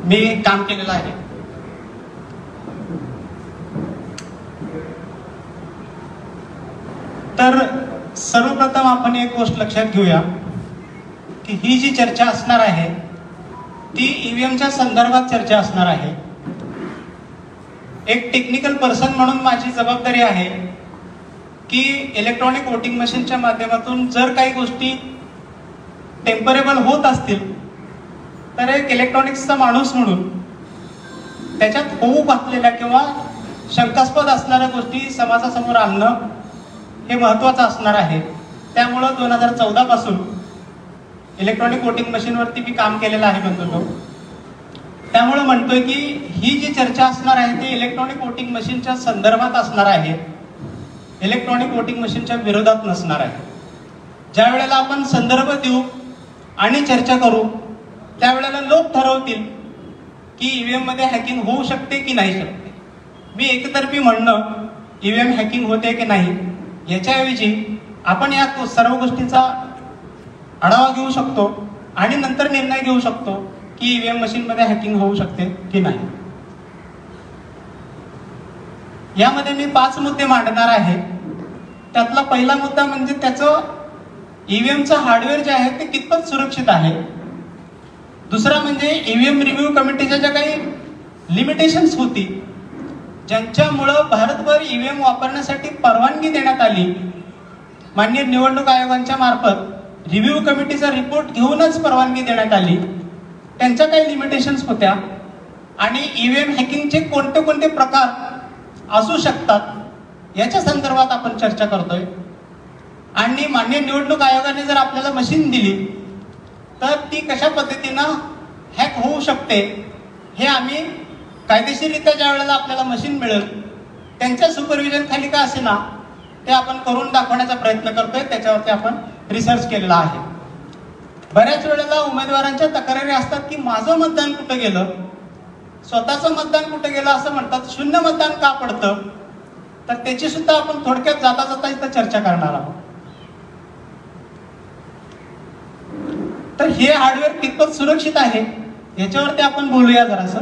मी काम केलेलं आहे. तर सर्वप्रथम आपण एक गोष्ट लक्षात घेऊया की ही जी चर्चा असणार आहे ती ईव्हीएमच्या संदर्भात चर्चा असणार आहे. एक टेक्निकल पर्सन म्हणून माझी जबाबदारी आहे की इलेक्ट्रॉनिक वोटिंग मशीनच्या माध्यमातून जर काही गोष्टी टेम्परेबल होत असतील तर एक इलेक्ट्रॉनिक्सचा माणूस म्हणून त्याच्यात होऊ घातलेल्या किंवा शंकास्पद असणाऱ्या गोष्टी समाजासमोर आणणं हे महत्त्वाचं असणार आहे. त्यामुळं 2014 पासून इलेक्ट्रॉनिक वोटिंग मशीनवरती मी काम केलेलं आहे बंधूंनो. त्यामुळे म्हणतोय की ही जी चर्चा असणार आहे ती इलेक्ट्रॉनिक वोटिंग मशीनच्या संदर्भात असणार आहे, इलेक्ट्रॉनिक वोटिंग मशीनच्या विरोधात नसणार आहे. ज्या वेळेला आपण संदर्भ देऊ आणि चर्चा करू त्यावेळेला लोक ठरवतील की ईव्हीएम मध्ये हॅकिंग होऊ शकते की नाही शकते. मी एकतर्फी म्हणणं ईव्हीएम हॅकिंग होते की नाही याच्याऐवजी आपण या सर्व गोष्टींचा आढावा घेऊ शकतो आणि नंतर निर्णय घेऊ शकतो की ईव्हीएम मशीन मध्ये हॅकिंग होऊ शकते की नाही. यामध्ये मी 5 मुद्दे मांडणार आहे. त्यातला पहिला मुद्दा म्हणजे त्याचं ईव्हीएमचं हार्डवेअर जे आहे ते कितपत सुरक्षित आहे. दुसरा म्हणजे ईव्हीएम रिव्ह्यू कमिटीच्या ज्या काही लिमिटेशन्स होती ज्यांच्यामुळं भारतभर ईव्हीएम वापरण्यासाठी परवानगी देण्यात आली, माननीय निवडणूक आयोगांच्या मार्फत रिव्ह्यू कमिटीचा रिपोर्ट घेऊनच परवानगी देण्यात आली, त्यांच्या काही लिमिटेशन्स होत्या आणि ईव्हीएम हॅकिंगचे कोणते कोणते प्रकार असू शकतात याच्या संदर्भात आपण चर्चा करतोय. आणि माननीय निवडणूक आयोगाने जर आपल्याला मशीन दिली तर ती कशा पद्धतीनं हॅक होऊ शकते हे आम्ही कायदेशीररित्या ज्या वेळेला आपल्याला मशीन मिळेल त्यांच्या सुपरविजन खाली का असेना ते आपण करून दाखवण्याचा प्रयत्न करतोय. त्याच्यावरती आपण रिसर्च केलेला आहे. बऱ्याच वेळेला उमेदवारांच्या तक्रारी असतात की माझं मतदान कुठं गेलं, स्वतःचं मतदान कुठं गेलं असं म्हणतात. 0 मतदान का पडतं तर त्याची सुद्धा आपण थोडक्यात जाता जाता इथं चर्चा करणार आहोत. तर हे हार्डवेअर कितपत सुरक्षित आहे याच्यावरती आपण बोलूया जरासं.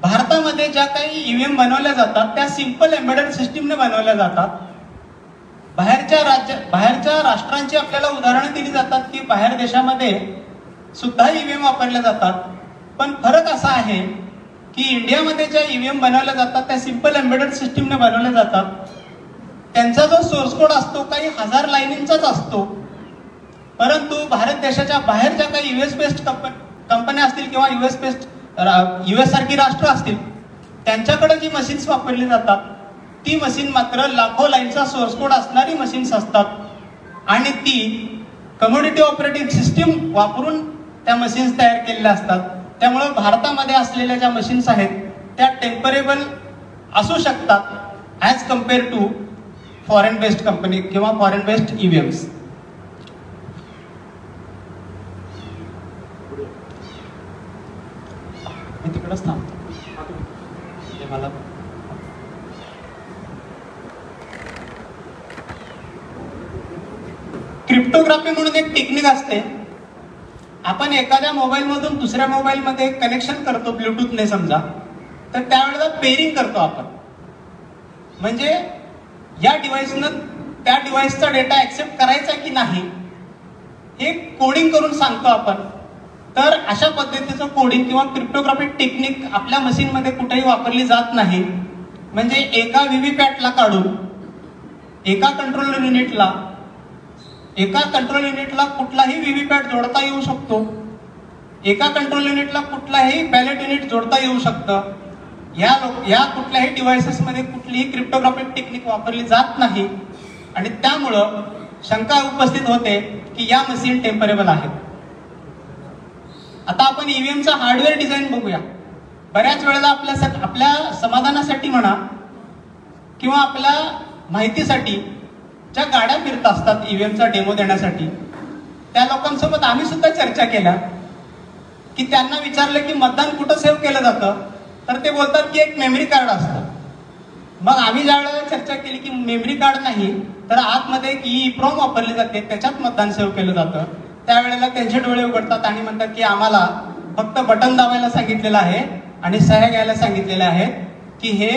भारतामध्ये ज्या काही ईव्हीएम बनवल्या जातात त्या सिंपल एम्बेडेड सिस्टीमने बनवल्या जातात. बाहेरच्या राष्ट्रांची आपल्याला उदाहरणं दिली जातात की बाहेर देशामध्ये सुद्धा ईव्हीएम वापरल्या जातात. पण फरक असा आहे की इंडियामध्ये ज्या ईव्हीएम बनवल्या जातात त्या सिंपल एम्बेडेड सिस्टीमने बनवल्या जातात. त्यांचा जो सोर्स कोड असतो काही 1000 लाईनींचाच असतो. परंतु भारत देशाच्या बाहेर ज्या काही यूएस बेस्ड कंपन्या असतील किंवा यूएस सारखी राष्ट्र असतील त्यांच्याकडे जी मशीन्स वापरली जातात ती मशीन मात्र लाखो लाईनचा सोर्स कोड असणारी मशीन्स असतात आणि ती कम्युनिटी ऑपरेटिंग सिस्टीम वापरून त्या मशीन्स तयार केलेल्या असतात. त्यामुळे भारतामध्ये असलेल्या ज्या मशीन्स आहेत त्या टेम्परेबल असू शकतात as compare to foreign based company किंवा फॉरेन बेस्ड ईव्हीएम्स. मी तिकडच थांबतो. मला क्रिप्टोग्राफी म्हणून एक टेक्निक असते. आपण एखाद्या मोबाईल मधून दुसऱ्या मोबाईल मध्ये कनेक्शन करतो ब्लूटूथने समजा, तर त्यावेळेला पेरिंग करतो आपण. म्हणजे या डिव्हाइसनं त्या डिव्हाइसचा डेटा ऍक्सेप्ट करायचा की नाही हे कोडिंग करून सांगतो आपण. तर अशा पद्धतीचं कोडिंग किंवा क्रिप्टोग्राफी टेक्निक आपल्या मशीनमध्ये कुठेही वापरली जात नाही. म्हणजे एका व्हीव्हीपॅटला काढून एका कंट्रोल युनिटला कुठलाही व्हीव्हीपॅट जोडता येऊ शकतो, एका कंट्रोल युनिटला कुठलाही बॅलेट युनिट जोडता येऊ शकतं. या कुठल्याही डिव्हाइसेसमध्ये कुठलीही क्रिप्टोग्राफी टेक्निक वापरली जात नाही आणि त्यामुळं शंका उपस्थित होते की या मशीन टेम्परेबल आहेत. आता आपण ईव्हीएमचा हार्डवेअर डिझाईन बघूया. बऱ्याच वेळेला आपल्या समाधानासाठी म्हणा किंवा आपल्या माहितीसाठी ज्या गाड्या फिरत असतात ईव्हीएमचा डेमो देण्यासाठी त्या लोकांसोबत आम्ही सुद्धा चर्चा केल्या की त्यांना विचारलं की मतदान कुठं सेव्ह केलं जातं तर ते बोलतात की एक मेमरी कार्ड असतं. मग आम्ही ज्या वेळेला चर्चा केली की मेमरी कार्ड नाही तर आतमध्ये एक EEPROM वापरली जाते त्याच्यात मतदान सेव्ह केलं जातं, त्यावेळेला त्यांचे डोळे उघडतात आणि म्हणतात की आम्हाला फक्त बटन दाबायला सांगितलेलं आहे आणि सह्या घ्यायला सांगितलेल्या आहेत की हे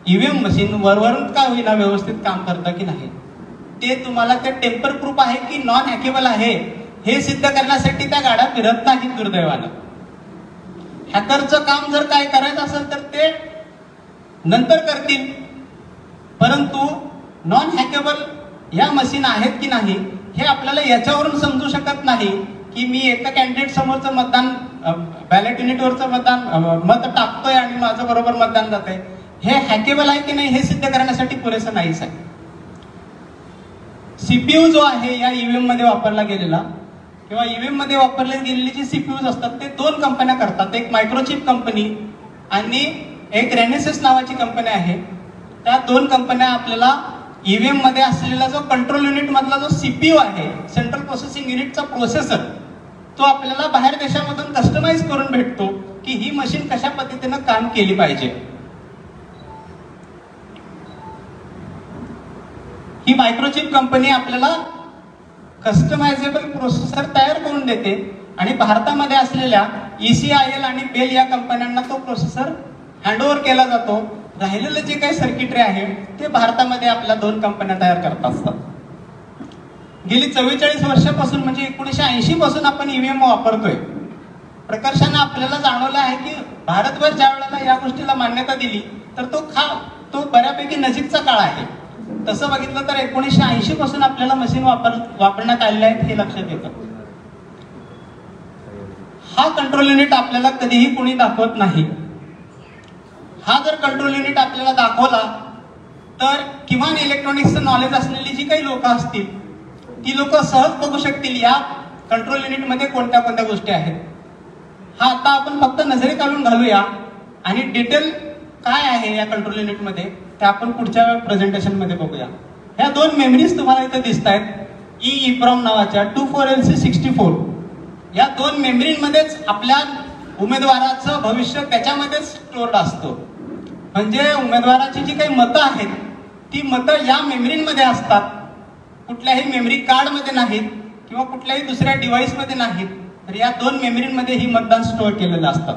ईव्हीएम मशीन वरवरून का होईना व्यवस्थित काम करतं की नाही. ते तुम्हाला ते टेम्पर प्रूफ आहे की नॉन हॅकेबल आहे हे सिद्ध करण्यासाठी त्या गाड्या फिरत नाहीत दुर्दैवानं. हॅकरचं काम जर काय करायचं असेल तर ते नंतर करतील, परंतु नॉन हॅकेबल या मशीन आहेत की नाही हे आपल्याला याच्यावरून समजू शकत नाही की मी एका कॅन्डिडेट समोरचं मतदान बॅलेट युनिटवरचं मत टाकतोय आणि माझं बरोबर मतदान जात आहे. हे हॅकेबल आहे की नाही हे सिद्ध करण्यासाठी पुरेसं नाहीच आहे. सीपीयू जो आहे या ईव्हीएम मध्ये वापरला गेलेला किंवा ईव्हीएम मध्ये वापरले गेलेले जे सीपीयूज असतात ते दोन कंपन्या करतात. एक मायक्रोचिप कंपनी आणि एक रेनेसिस नावाची कंपनी आहे. त्या दोन कंपन्या आपल्याला ईव्हीएम मध्ये असलेला जो कंट्रोल युनिट मधला जो सीपीयू आहे, सेंट्रल प्रोसेसिंग युनिटचा प्रोसेसर, तो आपल्याला बाहेर देशामधून कस्टमाइज करून भेटतो की ही मशीन कशा पद्धतीनं काम केली पाहिजे. ही मायक्रोचिप कंपनी आपल्याला कस्टमायझेबल प्रोसेसर तयार करून देते आणि भारतामध्ये असलेल्या ECIL आणि बेल या कंपन्यांना तो प्रोसेसर हँडओव्हर केला जातो. राहिलेलं जे काही सर्किटरी आहे ते भारतामध्ये आपल्या दोन कंपन्या तयार करत असतात. गेली 44 वर्षापासून म्हणजे 1980 पासून आपण ईव्हीएम वापरतोय. प्रकर्षाने आपल्याला जाणवलं आहे की भारतभर ज्या वेळेला या गोष्टीला मान्यता दिली तर तो बऱ्यापैकी नजीकचा काळ आहे. तसं बघितलं तर 1980 पासून आपल्याला मशीन वापरण्यात आलेले आहेत हे लक्षात येतं. हा कंट्रोल युनिट आपल्याला कधीही कोणी दाखवत नाही. हा जर कंट्रोल युनिट आपल्याला दाखवला तर किमान इलेक्ट्रॉनिक्सचं नॉलेज असलेली जी काही लोक असतील ती लोक सहज बघू शकतील या कंट्रोल युनिट मध्ये कोणत्या कोणत्या गोष्टी आहेत. हा आता आपण फक्त नजरे काढून घालूया आणि डिटेल काय आहे या कंट्रोल युनिट मध्ये ते आपण पुढच्या प्रेझेंटेशन मध्ये बघूया. ह्या दोन मेमरीज तुम्हाला इथे दिसत आहेत, EEPROM नावाच्या 24LC64. या दोन मेमरीमध्येच आपल्या उमेदवाराचं भविष्य त्याच्यामध्येच स्टोर्ड असतं. म्हणजे उमेदवाराची जी काही मतं आहेत ती मतं या मेमरीमध्ये असतात, कुठल्याही मेमरी कार्ड मध्ये नाहीत किंवा कुठल्याही दुसऱ्या डिव्हाइस मध्ये नाहीत. तर या दोन मेमरीमध्ये ही मतदान स्टोअर केलेलं असतात.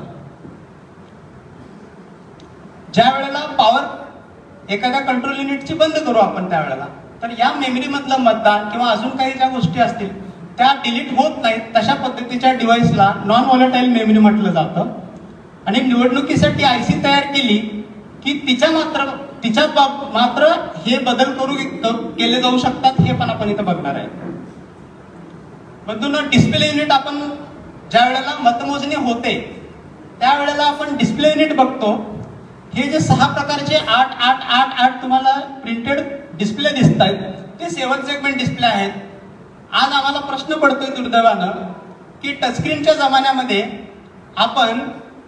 ज्या वेळेला पॉवर एखाद्या कंट्रोल युनिटची बंद करू आपण त्यावेळेला तर या मेमरी मधलं मतदान किंवा अजून काही ज्या गोष्टी असतील त्या डिलीट होत नाहीत. तशा पद्धतीच्या डिव्हाइसला नॉन व्हॉलेटाईल मेमरी म्हटलं जातं. आणि निवडणुकीसाठी IC तयार केली की तिच्यात मात्र हे बदल केले जाऊ शकतात हे पण आपण इथं बघणार आहे. बंधूंनो, डिस्प्ले युनिट आपण ज्या वेळेला मतमोजणी होते त्यावेळेला आपण डिस्प्ले युनिट बघतो. हे जे 6 प्रकारचे 8 तुम्हाला प्रिंटेड डिस्प्ले दिसत आहेत ते 7 सेगमेंट डिस्प्ले आहेत. आज आम्हाला प्रश्न पडतोय दुर्दैवानं की टचस्क्रीनच्या जमान्यामध्ये आपण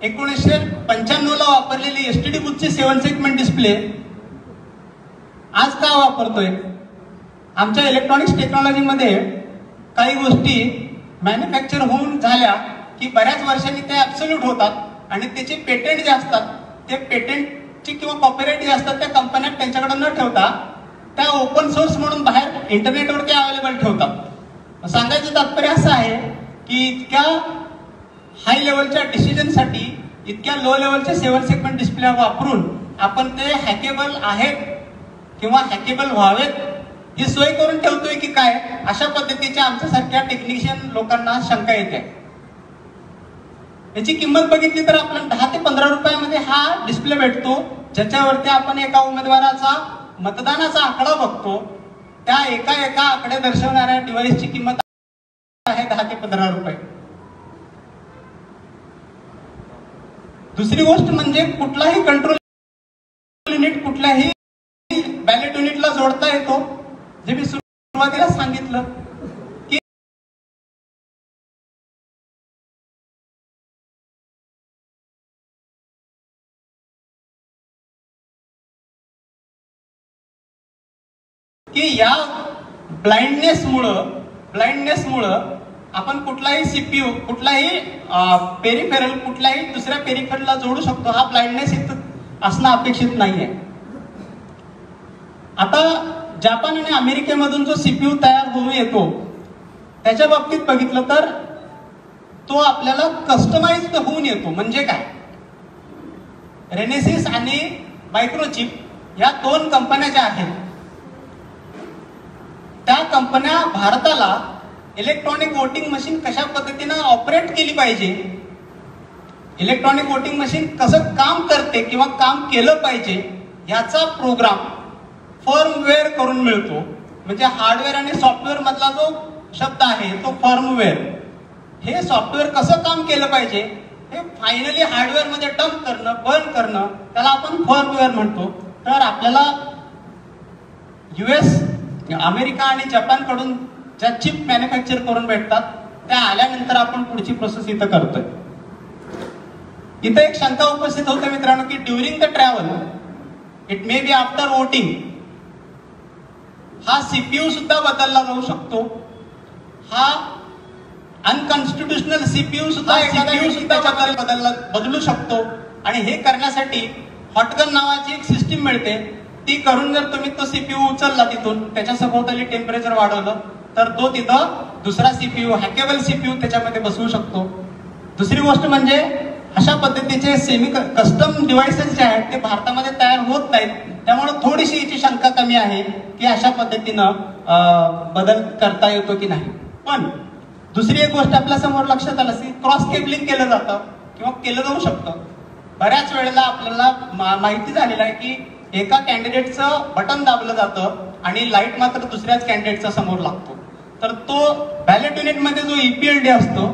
1995 ला वापरलेली STD बुथची 7 सेगमेंट डिस्प्ले आज का वापरतोय. आमच्या इलेक्ट्रॉनिक्स टेक्नॉलॉजीमध्ये काही गोष्टी मॅन्युफॅक्चर होऊन झाल्या की बऱ्याच वर्षांनी ते ऍब्सोल्यूट होतात आणि त्याचे पेटंट जे असतात ते पेटंटची किंवा कॉपीराइट जे असतात त्या कंपन्या त्यांच्याकडे न ठेवता त्या ओपन सोर्स म्हणून बाहेर इंटरनेटवरती अवेलेबल ठेवतात. सांगायचं तात्पर्य असं आहे की इतक्या हाय लेवलच्या डिसिजनसाठी इतक्या लो लेवलचे 7 सेगमेंट डिस्प्ले वापरून आपण ते हॅकेबल आहेत किंवा हॅकेबल व्हावेत ही सोय करून ठेवतोय की काय, अशा पद्धतीच्या आमच्यासारख्या टेक्निशियन लोकांना शंका येते. याची किंमत बघितली तर आपल्याला 10 ते 15 रुपयामध्ये हा डिस्प्ले भेटतो, ज्याच्यावरती आपण एका उमेदवाराचा मतदानाचा आकडा बघतो. त्या एका आकडे दर्शवणाऱ्या डिव्हाइसची किंमत आहे 10 ते 15 रुपये. दुसरी गोष्ट म्हणजे कुठलाही कंट्रोल युनिट कुठल्याही बॅलेट युनिटला जोडता येतो. जे मी सुरुवातीला सांगितलं की या ब्लाइंडनेसमुळं आपण कुठलाही सीपीयू कुठलाही पेरिफेरल कुठल्याही दुसऱ्या पेरिफेरलला जोडू शकतो. हा ब्लाइंडनेस इथं असणं अपेक्षित नाहीये. आता जपान आणि अमेरिकेमधून जो सीपीयू तयार होऊन येतो त्याच्या बाबतीत बघितलं तर तो आपल्याला कस्टमाइज्ड होऊन येतो. म्हणजे काय, रेनेसिस आणि मायक्रोचिप या दोन कंपन्या ज्या आहेत त्या कंपन्या भारताला इलेक्ट्रॉनिक वोटिंग मशीन कशा पद्धतीनं ऑपरेट केली पाहिजे, इलेक्ट्रॉनिक वोटिंग मशीन कसं काम करते किंवा काम केलं पाहिजे याचा प्रोग्राम फर्मवेअर करून मिळतो. म्हणजे हार्डवेअर आणि सॉफ्टवेअर मधला जो शब्द आहे तो फर्मवेअर. हे सॉफ्टवेअर कसं काम केलं पाहिजे हे फायनली हार्डवेअर मध्ये डंप करणं, बर्न करणं, त्याला आपण फर्मवेअर म्हणतो. तर आपल्याला US, अमेरिका आणि जपान कडून ज्या चिप मॅन्युफॅक्चर करून भेटतात त्या आल्यानंतर आपण पुढची प्रोसेस इथं करतोय. इथं एक शंका उपस्थित होते मित्रांनो की during the travel it may be after voting हा सीपीयू सुद्धा बदलला जाऊ शकतो. हा अनकॉन्स्टिट्युशनल सीपीयू सुद्धा बदलू शकतो. आणि हे करण्यासाठी हॉटगन नावाची एक सिस्टीम मिळते. ती करून जर तुम्ही तो सीपीयू उचलला तिथून त्याच्या सभोवताली टेम्परेचर वाढवलं तर तो तिथं दुसरा सीपीयू, हॅकेबल सीपीयू त्याच्यामध्ये बसवू शकतो. दुसरी गोष्ट म्हणजे अशा पद्धतीचे सेमी कस्टम डिव्हाइसेस जे आहेत ते भारतामध्ये तयार होत नाहीत. त्यामुळे थोडीशी याची शंका कमी आहे की अशा पद्धतीनं बदल करता येतो की नाही. पण दुसरी एक गोष्ट आपल्या समोर लक्षात आलं की क्रॉस केबलिंग केलं जातं किंवा केलं जाऊ शकतं. बऱ्याच वेळेला आपल्याला माहिती झालेलं आहे की एका कॅन्डिडेटचं बटन दाबलं जातं आणि लाईट मात्र दुसऱ्याच कॅन्डिडेटचा समोर लागतो. तर तो बॅलेट युनिटमध्ये जो EPLD असतो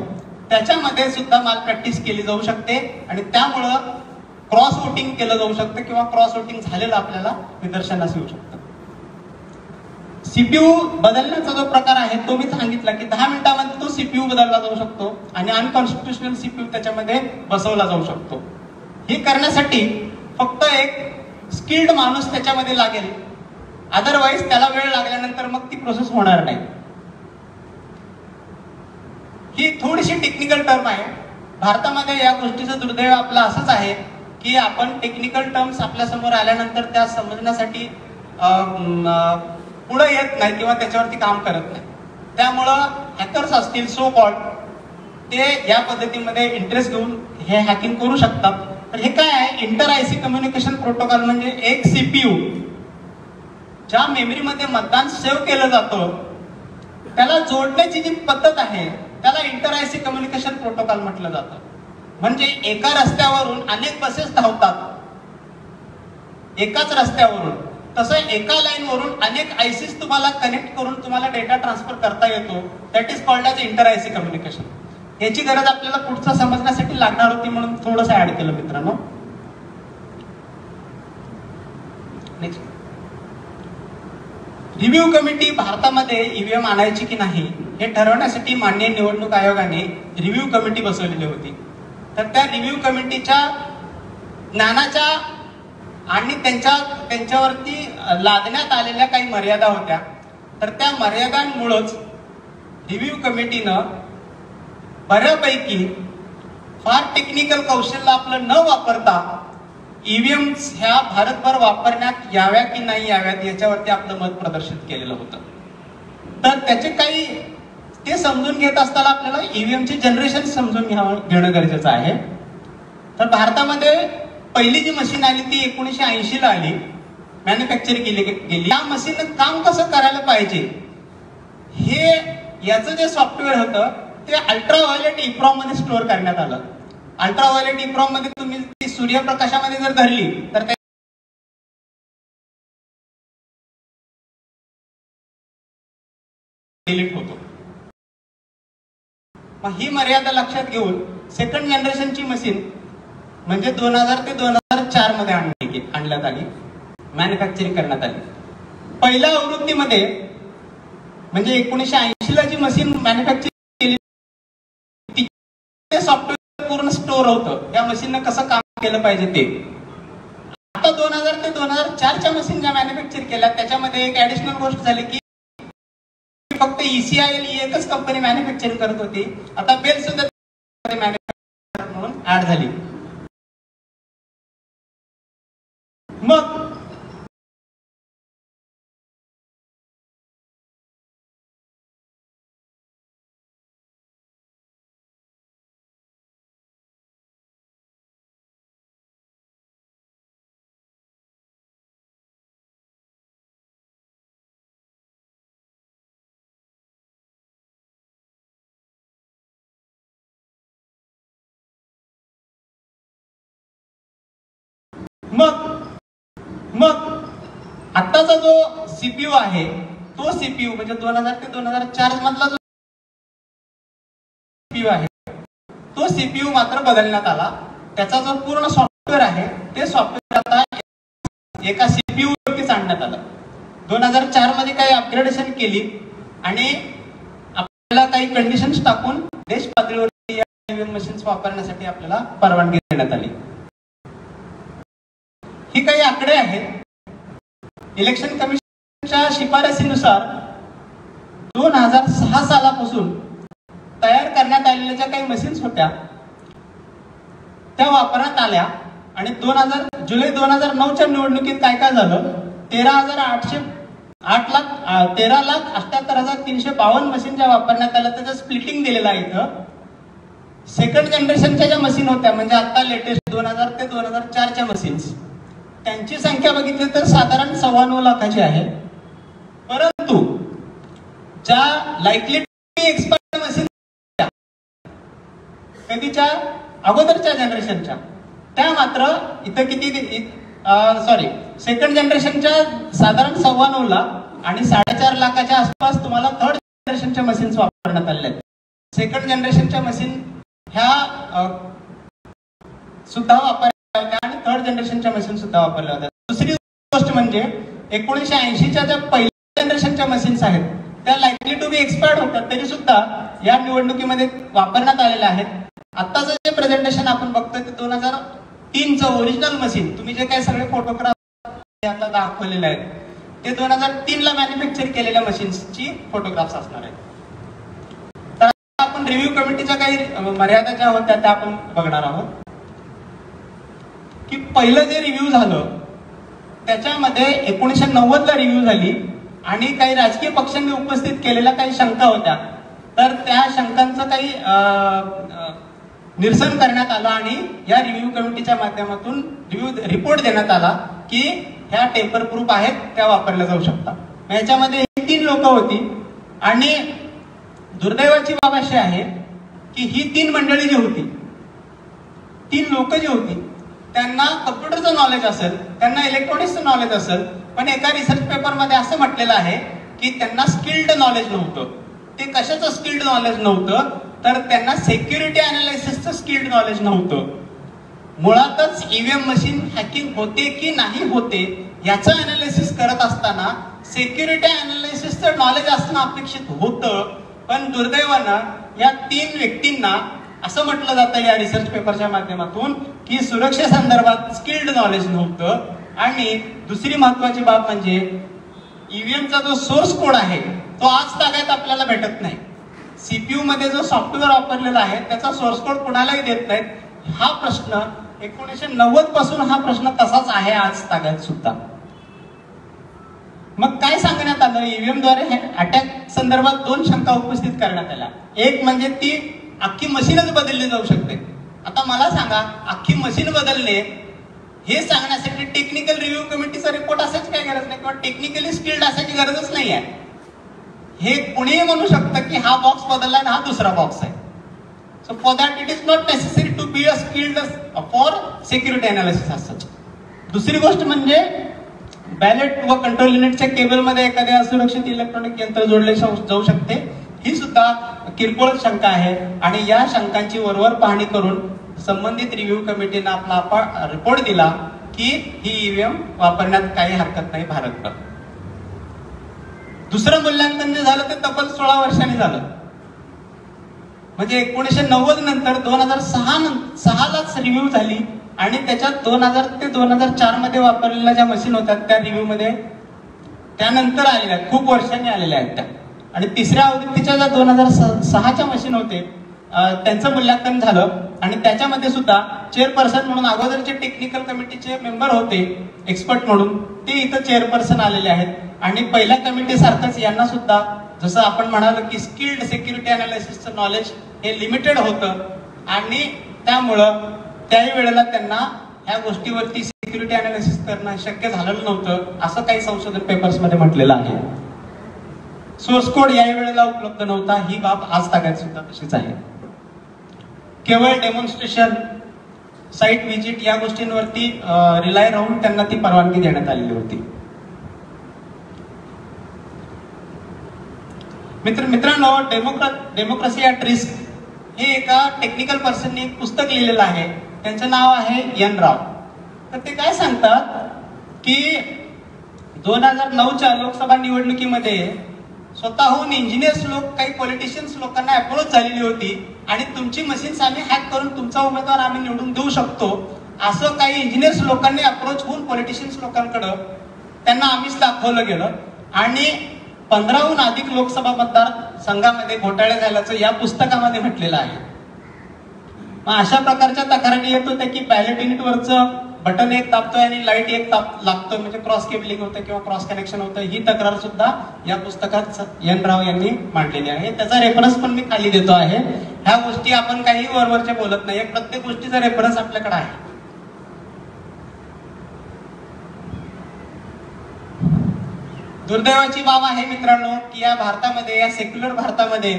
त्याच्यामध्ये सुद्धा माल प्रॅक्टिस केली जाऊ शकते आणि त्यामुळं क्रॉस वोटिंग केलं जाऊ शकतं किंवा क्रॉस वोटिंग झालेलं आपल्याला निदर्शनास येऊ शकतं. सीपीयू बदलण्याचा जो प्रकार आहे तो मी सांगितला की 10 मिनिटांमध्ये तो सीपीयू बदलला जाऊ शकतो आणि अनकॉन्स्टिट्युशनल सीपीयू त्याच्यामध्ये बसवला जाऊ शकतो. हे करण्यासाठी फक्त एक स्किल्ड माणूस त्याच्यामध्ये लागेल, अदरवाईज त्याला वेळ लागल्यानंतर मग ती प्रोसेस होणार नाही. ही थोडीशी टेक्निकल टर्म आहे. भारतामध्ये या गोष्टीचं दुर्दैव आपलं असंच आहे की आपण टेक्निकल टर्म्स आपल्या समोर आल्यानंतर त्या समजण्यासाठी पुढे येत नाही किंवा त्याच्यावरती काम करत नाही. त्यामुळं हॅकर्स असतील सो कॉल्ड ते या पद्धतीमध्ये इंटरेस्ट घेऊन हे हॅकिंग करू शकतात. तर हे काय आहे, इंटर आयसी कम्युनिकेशन प्रोटोकॉल म्हणजे एक सीपीयू ज्या मेमरीमध्ये मतदान सेव्ह केलं जातं त्याला जोडण्याची जी पद्धत आहे त्याला इंटर आयसी कम्युनिकेशन प्रोटोकॉल म्हटलं जातं. म्हणजे एका रस्त्यावरून अनेक बसेस धावतात एकाच रस्त्यावरून, तसं एका लाईन वरून अनेक आयसीस तुम्हाला कनेक्ट करून तुम्हाला डेटा ट्रान्सफर करता येतो. That is called as inter IC communication. याची गरज आपल्याला पुढचं समजण्यासाठी लागणार होती म्हणून थोडंसं ऍड केलं मित्रांनो. नेक्स्ट, रिव्ह्यू कमिटी भारतामध्ये ईव्हीएम आणायची की नाही हे ठरवण्यासाठी माननीय निवडणूक आयोगाने रिव्ह्यू कमिटी बसवलेली होती. तर त्या रिव्ह्यू कमिटीच्या ज्ञानाच्या आणि त्यांच्यावरती लादण्यात आलेल्या काही मर्यादा होत्या. तर त्या मर्यादांमुळेच रिव्ह्यू कमिटीनं बऱ्यापैकी फार टेक्निकल कौशल्य आपलं न वापरता ईव्हीएम ह्या भारतभर वापरण्यात याव्या की नाही याव्यात याच्यावरती आपलं मत प्रदर्शित केलेलं होतं. तर त्याचे काही ते समजून घेत असताना आपल्याला ईव्हीएमचे जनरेशन समजून घेणं गरजेचं आहे. तर भारतामध्ये पहिली जी मशीन आली ती 1980 ला आली, मॅन्युफॅक्चर केली गेली. या मशीननं काम कसं करायला पाहिजे हे याचं जे सॉफ्टवेअर होतं ते अल्ट्राव्हायोलेट इप्रॉम मध्ये स्टोअर करण्यात आलं. अल्ट्राव्हायोलेट इप्रॉम मध्ये तुम्ही ती सूर्यप्रकाशामध्ये जर धरली तर डिलीट होतो. मग ही मर्यादा लक्षात घेऊन सेकंड जनरेशनची मशीन म्हणजे 2000 ते 2004 मध्ये आणण्यात आली, मॅन्युफॅक्चरिंग करण्यात आली. पहिल्या आवृत्तीमध्ये म्हणजे 1980 ला जी मशीन मॅन्युफॅक्चरिंग केली ते सॉफ्टवेअर पूर्ण स्टोअर होतं या मशीननं कसं काम केलं पाहिजे ते. आता 2000 ते 2004च्या मशीन ज्या मॅन्युफॅक्चर केल्या त्याच्यामध्ये एक ऍडिशनल गोष्ट झाली की फक्त ECIL ही एकच कंपनी मॅन्युफॅक्चरिंग करत होती. आता बेल सुद्धा मॅन्युफॅक्चर म्हणून ऍड झाली. मग मग आताचा जो सीपीयू आहे तो सीपीयू म्हणजे 2000 ते 2004 मधला जो सीपीयू आहे तो सीपीयू मात्र बदलण्यात आला. त्याचा जो पूर्ण सॉफ्टवेअर आहे ते सॉफ्टवेअर आता एका सीपीयू वरतीच आणण्यात आलं. 2004 मध्ये काही अपग्रेडेशन केली आणि आपल्याला काही कंडिशन्स टाकून देश पातळीवर या ईव्हीएम मशीन्स वापरण्यासाठी आपल्याला परवानगी देण्यात आली. ही काही आकडे आहेत. इलेक्शन कमिशनच्या शिफारसीनुसार 2006 सालापासून तयार करण्यात आलेल्या ज्या काही मशीन्स होत्या त्या वापरण्यात आल्या आणि जुलै 2009च्या निवडणुकीत काय काय झालं, 13,78,352 मशीन ज्या वापरण्यात आल्या त्याचं स्प्लिटिंग दिलेलं आहे. इथं सेकंड जनरेशनच्या ज्या मशीन होत्या म्हणजे आता लेटेस्ट 2000 ते 2004च्या मशीन्स त्यांची संख्या बघितली तर साधारण 9.25 लाखाची आहे. परंतु ज्या likely to be expired machine कधीच्या अगोदरच्या जनरेशनच्या त्या मात्र इथं किती सेकंड जनरेशनच्या साधारण 9.25 लाख आणि 4.5 लाखाच्या आसपास तुम्हाला थर्ड जनरेशनच्या मशीन्स वापरण्यात आल्या आहेत. सेकंड जनरेशनच्या मशीन ह्या सुद्धा वापरल्या होत्या आणि थर्ड जनरेशनच्या मशीन सुद्धा वापरल्या होत्या. दुसरी गोष्ट म्हणजे 1980च्या ज्या पहिल्या जनरेशनच्या मशीन्स आहेत त्या लाईकली टू बी एक्सपायर्ड होत्या तरी सुद्धा या निवडणुकीमध्ये वापरण्यात आलेल्या आहेत. आताचं जे प्रेझेंटेशन आपण बघतोय ते 2003चं ओरिजिनल मशीन, तुम्ही जे काही सगळे फोटोग्राफ आता दाखवलेले आहेत ते 2003 ला मॅन्युफॅक्चर केलेल्या मशीन्सची फोटोग्राफ्स असणार आहेत. तर आपण रिव्ह्यू कमिटीच्या काही मर्यादा ज्या होत्या त्या आपण बघणार आहोत की पहिलं जे रिव्ह्यू झालं त्याच्यामध्ये 1990 ला रिव्ह्यू झाली आणि काही राजकीय पक्षांनी उपस्थित केलेल्या काही शंका होत्या तर त्या शंकांचं काही निरसन करण्यात आलं आणि या रिव्ह्यू कमिटीच्या माध्यमातून रिपोर्ट देण्यात आला की ह्या टेम्पर प्रूफ आहेत, त्या वापरल्या जाऊ शकतात. याच्यामध्ये 3 लोक होती आणि दुर्दैवाची बाब अशी आहे की ही 3 मंडळी जी होती, 3 लोक जी होती त्यांना कम्प्युटरचं नॉलेज असेल, त्यांना इलेक्ट्रॉनिक्सचं नॉलेज असेल, पण एका रिसर्च पेपरमध्ये असं म्हटलेलं आहे की त्यांना स्किल्ड नॉलेज नव्हतं. ते कशाचं स्किल्ड नॉलेज नव्हतं तर त्यांना सिक्युरिटी अनालिसिसचं स्किल्ड नॉलेज नव्हतं. मुळातच ईव्हीएम मशीन हॅकिंग होते की नाही होते याचं अनालिसिस करत असताना सिक्युरिटी अनालिसिसचं नॉलेज असणं अपेक्षित होतं. पण दुर्दैवानं या 3 व्यक्तींना असं म्हटलं जातं या रिसर्च पेपरच्या माध्यमातून की सुरक्षेसंदर्भात स्किल्ड नॉलेज नव्हतं. आणि दुसरी महत्वाची बाब म्हणजे ईव्हीएमचा जो सोर्स कोड आहे तो आज तागायत आपल्याला भेटत नाही. सीपीयू मध्ये जो सॉफ्टवेअर वापरलेला आहे त्याचा सोर्स कोड कुणालाही देत नाहीत. हा प्रश्न 1990 पासून हा प्रश्न तसाच आहे आज तागायत सुद्धा. मग काय सांगण्यात आलं, ईव्हीएम द्वारे अटॅक संदर्भात 2 शंका उपस्थित करण्यात आल्या. एक म्हणजे ती अख्खी मशीनच बदलली जाऊ शकते. आता मला सांगा, अख्खी मशीन बदलणे हे सांगण्यासाठी टेक्निकल रिव्ह्यू कमिटीचा रिपोर्ट असायची काही गरज नाही किंवा टेक्निकली स्किल्ड असायची गरजच नाही आहे. हे कोणीही म्हणू शकतं की हा बॉक्स बदलला आणि हा दुसरा बॉक्स आहे. So for that it is not necessary to be a skilled for security analysis as such. दुसरी गोष्ट म्हणजे बॅलेट व कंट्रोल युनिटच्या केबलमध्ये एखादे असुरक्षित इलेक्ट्रॉनिक यंत्र जोडले जाऊ शकते, ही सुद्धा किरकोळ शंका आहे. आणि या शंकांची वरवर पाहणी करून संबंधित रिव्ह्यू कमिटीने आपला रिपोर्ट दिला की ही ईव्हीएम वापरण्यात काही हरकत नाही भारतभर. दुसरं मूल्यांकन जे झालं ते तब्बल 16 वर्षांनी झालं. म्हणजे 1990 नंतर 2006 लाच रिव्ह्यू झाली आणि त्याच्यात 2000 ते 2004 मध्ये वापरलेल्या ज्या मशीन होत्या त्या रिव्ह्यू मध्ये त्यानंतर आलेल्या खूप वर्षांनी आलेल्या आहेत त्या. आणि तिसऱ्या आवृत्तीच्या ज्या 2006च्या मशीन होते त्यांचं मूल्यांकन झालं आणि त्याच्यामध्ये सुद्धा चेअरपर्सन म्हणून अगोदरचे टेक्निकल कमिटीचे मेंबर होते एक्सपर्ट म्हणून, ते इथं चेअरपर्सन आलेले आहेत. आणि पहिल्या कमिटी सारखंच यांना सुद्धा जसं आपण म्हणालो की स्किल्ड सिक्युरिटी अनालिसिसचं नॉलेज हे लिमिटेड होतं आणि त्यामुळं त्याही वेळेला त्यांना ह्या गोष्टीवरती सिक्युरिटी अनालिसिस करणं शक्य झालेलं नव्हतं असं काही संशोधन पेपर्स मध्ये म्हटलेलं आहे. सोर्स कोड याही वेळेला उपलब्ध नव्हता, ही बाब आज तागायत सुद्धा तशीच आहे. केवळ डेमॉन्स्ट्रेशन साईट व्हिजिट या गोष्टींवरती रिलाय राहून त्यांना ती परवानगी देण्यात आलेली होती. मित्रांनो, डेमोक्रेसी ॲट रिस्क हे एका टेक्निकल पर्सनने एक पुस्तक लिहिलेलं आहे. त्यांचं नाव आहे एन राव. तर ते काय सांगतात की 2009च्या लोकसभा निवडणुकीमध्ये स्वतःहून इंजिनियर्स लोक, काही पॉलिटिशियन्स लोकांना अप्रोच झालेली होती आणि तुमची मशीन्स आम्ही हॅक करून तुमचा उमेदवार आम्ही निवडून देऊ शकतो, असं काही इंजिनियर्स लोकांनी अप्रोच होऊन पॉलिटिशियन्स लोकांकडं त्यांना आम्हीच दाखवलं गेलं आणि 15हून अधिक लोकसभा मतदार संघामध्ये घोटाळे झाल्याचं या पुस्तकामध्ये म्हटलेलं आहे. मग अशा प्रकारच्या तक्रारी येत होत्या की बॅलेट युनिटवरचं बटन एक दाबतोय आणि लाईट एक लागतोय, म्हणजे क्रॉस केबलिंग होतं किंवा क्रॉस कनेक्शन होतं. ही तक्रार सुद्धा या पुस्तकात एन राव यांनी मांडलेली आहे. त्याचा रेफरन्स पण मी खाली देतो आहे. ह्या गोष्टी आपण काही वरवरच्या बोलत नाही, प्रत्येक गोष्टीचा रेफरन्स आपल्याकडे आहे. दुर्दैवाची बाब आहे मित्रांनो की या भारतामध्ये, या सेक्युलर भारतामध्ये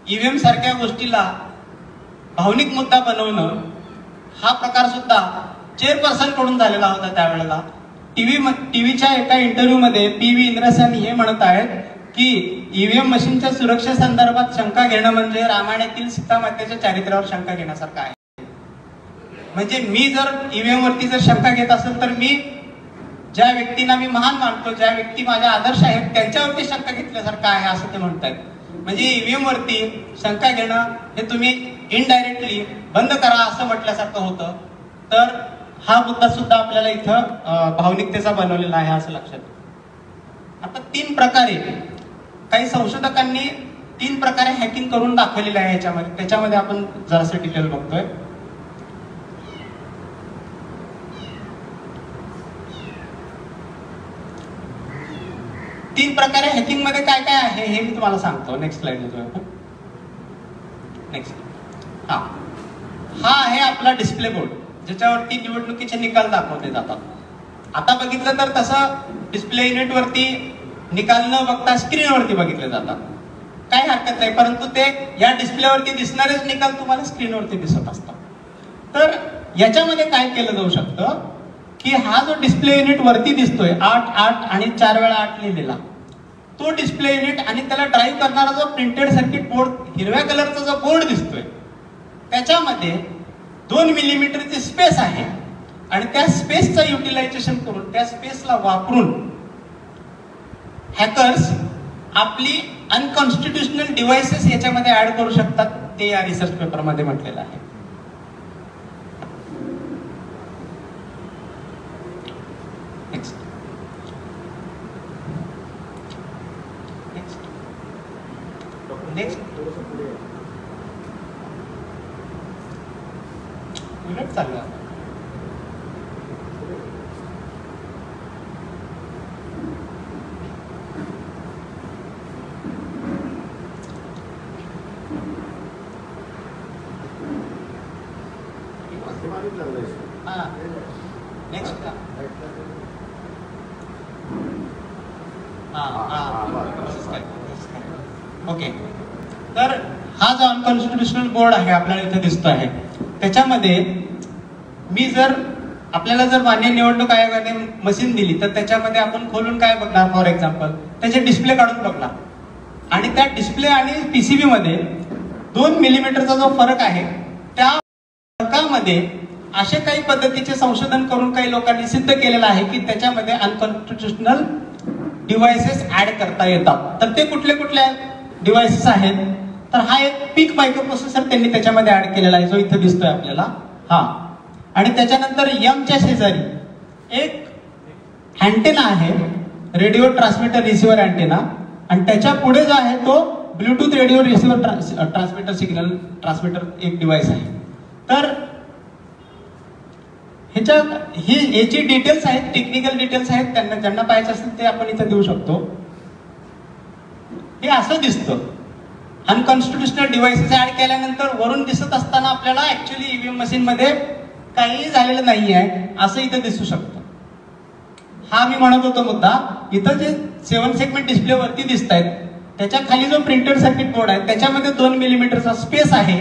ईव्हीएम सारख्या गोष्टीला भावनिक मुद्दा बनवणं हा प्रकार सुद्धा चेअरपर्सन कडून झालेला होता. त्यावेळेला टीव्हीच्या एका इंटरव्ह्यू मध्ये पी.व्ही. इंद्रसेन हे म्हणत आहेत की ईव्हीएम मशीनच्या सुरक्षेसंदर्भात शंका घेणं म्हणजे रामायणातील सीतामातेच्या चारित्र्यावर शंका घेण्यासारखं आहे. म्हणजे मी जर ईव्हीएम वरती जर शंका घेत असेल तर मी ज्या व्यक्तींना मी महान मानतो, ज्या व्यक्ती माझ्या आदर्श आहेत, त्यांच्यावरती शंका घेतल्यासारखं आहे असं ते म्हणतात. म्हणजे ईव्हीएम वरती शंका घेणं हे तुम्ही इनडायरेक्टली बंद करा असं म्हटल्यासारखं होतं. तर हा मुद्दा सुद्धा आपल्याला इथं भावनिकतेचा बनवलेला आहे असं लक्षात. आता 3 प्रकारे काही संशोधकांनी 3 प्रकारे हॅकिंग करून दाखवलेले आहे याच्यामध्ये. त्याच्यामध्ये आपण जरासं डिटेल बघतोय. तीन प्रकारे हॅकिंग मध्ये काय काय आहे हे मी तुम्हाला सांगतो. नेक्स्ट स्लाइड देतोय आपण. नेक्स्ट. हा आहे आपला डिस्प्ले बोर्ड, ज्याच्यावरती निवडणुकीचे निकाल दाखवले जातात. आता बघितलं तर तसं डिस्प्ले युनिट वरती निकाल न बघता स्क्रीनवरती बघितले जातात. काही हरकत नाही, परंतु ते या डिस्प्लेवरती दिसणारेच निकाल तुम्हाला स्क्रीनवरती दिसत असतात. तर याच्यामध्ये काय केलं जाऊ शकतं की हा जो डिस्प्ले युनिट वरती दिसतोय 8 आणि 4 वेळा 8 लिहिलेला, तो डिस्प्ले युनिट आणि त्याला ड्राईव्ह करणारा जो प्रिंटेड सर्किट बोर्ड हिरव्या कलरचा जो बोर्ड दिसतोय त्याच्यामध्ये 2 मिलीमीटरची स्पेस आहे आणि त्या स्पेसचं युटिलायझेशन करून, त्या स्पेसला वापरून हॅकर्स आपली अनकॉन्स्टिट्युशनल डिव्हाइसेस याच्यामध्ये ऍड करू शकतात. ते या रिसर्च पेपरमध्ये म्हटलेलं आहे. नेक्स्ट उलट चाललं. नेक्स्ट. ओके. तर हा जो अनकॉन्स्टिट्युशनल बोर्ड आहे आपल्याला इथे दिसतो आहे, त्याच्यामध्ये मी जर आपल्याला जर मान्य निवडणूक आयोगाने मशीन दिली तर त्याच्यामध्ये आपण खोलून काय बघणार, फॉर एक्झाम्पल त्याचे डिस्प्ले काढून बघणार आणि त्या डिस्प्ले आणि पीसीबी मध्ये 2 मिलीमीटरचा जो फरक आहे त्या फरकामध्ये असे काही पद्धतीचे संशोधन करून काही लोकांनी सिद्ध केलेलं आहे की त्याच्यामध्ये अनकॉन्स्टिट्युशनल डिव्हाइसेस ऍड करता येतात. तर ते कुठले कुठले डिव्हाइसेस आहेत, तर हा एक पीक मायक्रो प्रोसेसर त्यांनी त्याच्यामध्ये ऍड केलेला आहे जो इथे दिसतोय आपल्याला. हा, आणि त्याच्यानंतर एमच्या शेजारी एक अँटेना आहे, रेडिओ ट्रान्समीटर रिसिव्हर अँटेना, आणि त्याच्या पुढे जो आहे तो Bluetooth radio receiver transmitter signal transmitter एक डिव्हाइस आहे. तर याची डिटेल्स आहेत, टेक्निकल डिटेल्स आहेत, त्यांना ज्यांना पाहायचं असेल ते आपण इथे देऊ शकतो. हे असं दिसतं. अनकॉन्स्टिट्युशनल डिव्हाइसेस ऍड केल्यानंतर वरून दिसत असताना आपल्याला ऍक्च्युअली ईव्हीएम मशीन मध्ये काहीही झालेलं नाही आहे असं इथं दिसू शकतं. हा मी म्हणत होतो मुद्दा. इथं जे 7 सेगमेंट डिस्प्ले वरती दिसत आहेत त्याच्या खाली जो प्रिंटेड सर्किट बोर्ड आहे त्याच्यामध्ये 2 मिलीमीटरचा स्पेस आहे.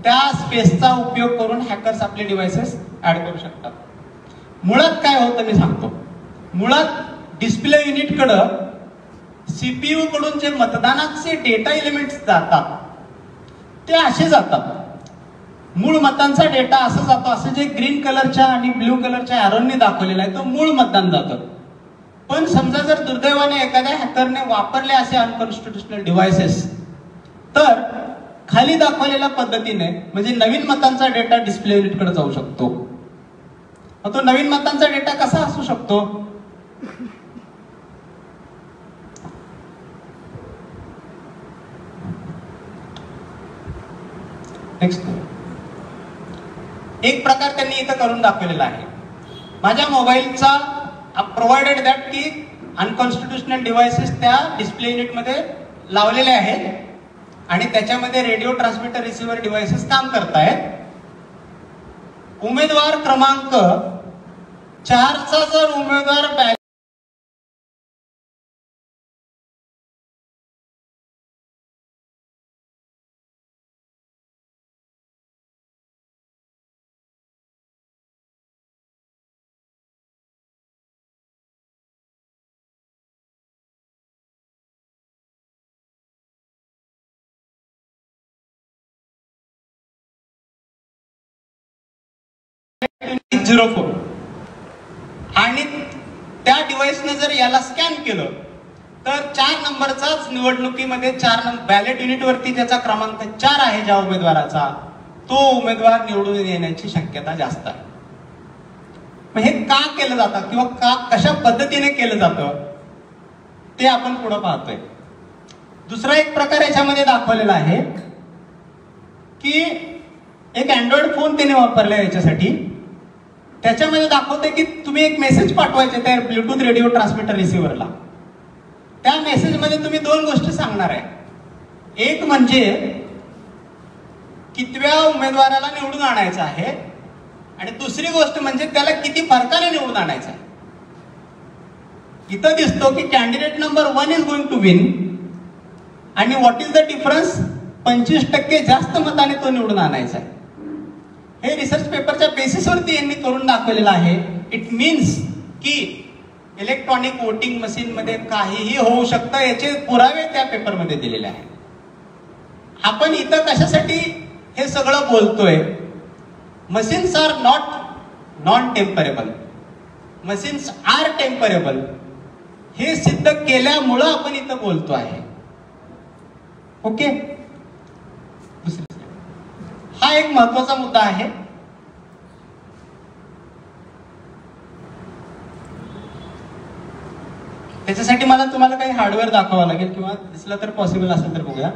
त्या स्पेसचा उपयोग करून हॅकर्स आपले डिव्हाइसेस ऍड करू शकतात. मुळात काय होतं मी सांगतो. मुळात डिस्प्ले युनिटकडं सीपीयू कडून जे मतदानाचे डेटा एलिमेंट्स जातात ते असे जातात. मूळ मतांचा डेटा असं जातो, असं जे ग्रीन कलरच्या आणि ब्ल्यू कलरच्या एरोनी दाखवलेला आहे तो मूळ मतदान जातं. पण समजा जर दुर्दैवाने एखाद्या हॅकरने वापरले असे अनकॉन्स्टिट्युशनल डिव्हायसेस तर खाली दाखवलेल्या पद्धतीने म्हणजे नवीन मतांचा डेटा डिस्प्ले युनिटकडे जाऊ शकतो. तो नवीन मतांचा डेटा कसा असू शकतो? नेक्स्ट एक प्रकार त्यांनी इथं करून दाखवलेला आहे. माझ्या मोबाईलचा प्रोव्हाइडेड दॅट की अनकॉन्स्टिट्युशनल डिव्हायसेस त्या डिस्प्ले युनिटमध्ये लावलेले आहेत आणि त्याच्यामध्ये रेडिओ ट्रान्समीटर रिसिव्हर डिव्हायसेस काम करतायत. उमेदवार क्रमांक 4चा जर उमेदवार आणि त्या डिव्हाइसने जर याला स्कॅन केलं तर 4 नंबरचाच निवडणुकीमध्ये 4 बॅलेट युनिटवरती ज्याचा क्रमांक 4 आहे ज्या उमेदवाराचा तो उमेदवार निवडून येण्याची शक्यता जास्त आहे. मग हे का केलं जातं किंवा का कशा पद्धतीने केलं जातं ते आपण पुढे पाहतोय. दुसरा एक प्रकार याच्यामध्ये दाखवलेला आहे की एक अँड्रॉइड फोन त्याने वापरला याच्यासाठी. त्याच्यामध्ये दाखवते की तुम्ही एक मेसेज पाठवायचे त्या ब्लूटूथ रेडिओ ट्रान्समीटर रिसिव्हरला. त्या मेसेजमध्ये तुम्ही 2 गोष्टी सांगणार आहे. एक म्हणजे कितव्या उमेदवाराला निवडून आणायचं आहे आणि दुसरी गोष्ट म्हणजे त्याला किती फरकाने निवडून आणायचं आहे. इथं दिसतो की candidate number 1 is going to win आणि व्हॉट इज द डिफरन्स 25% जास्त मताने तो निवडून आणायचा आहे. हे रिसर्च पेपरच्या बेसिसवरती यांनी करून दाखवलेलं आहे. इट मीन्स की इलेक्ट्रॉनिक वोटिंग मशीन मध्ये काहीही होऊ शकतं याचे पुरावे त्या पेपरमध्ये दिलेले आहेत. आपण इथं कशासाठी हे सगळं बोलतोय? Machines are non tamperable, machines are tamperable हे सिद्ध केल्यामुळं आपण इथं बोलतो आहे. ओके. हा एक महत्वाचा मुद्दा आहे. त्याच्यासाठी मला तुम्हाला काही हार्डवेअर दाखवावं लागेल किंवा दिसलं तर पॉसिबल असेल तर बघूया.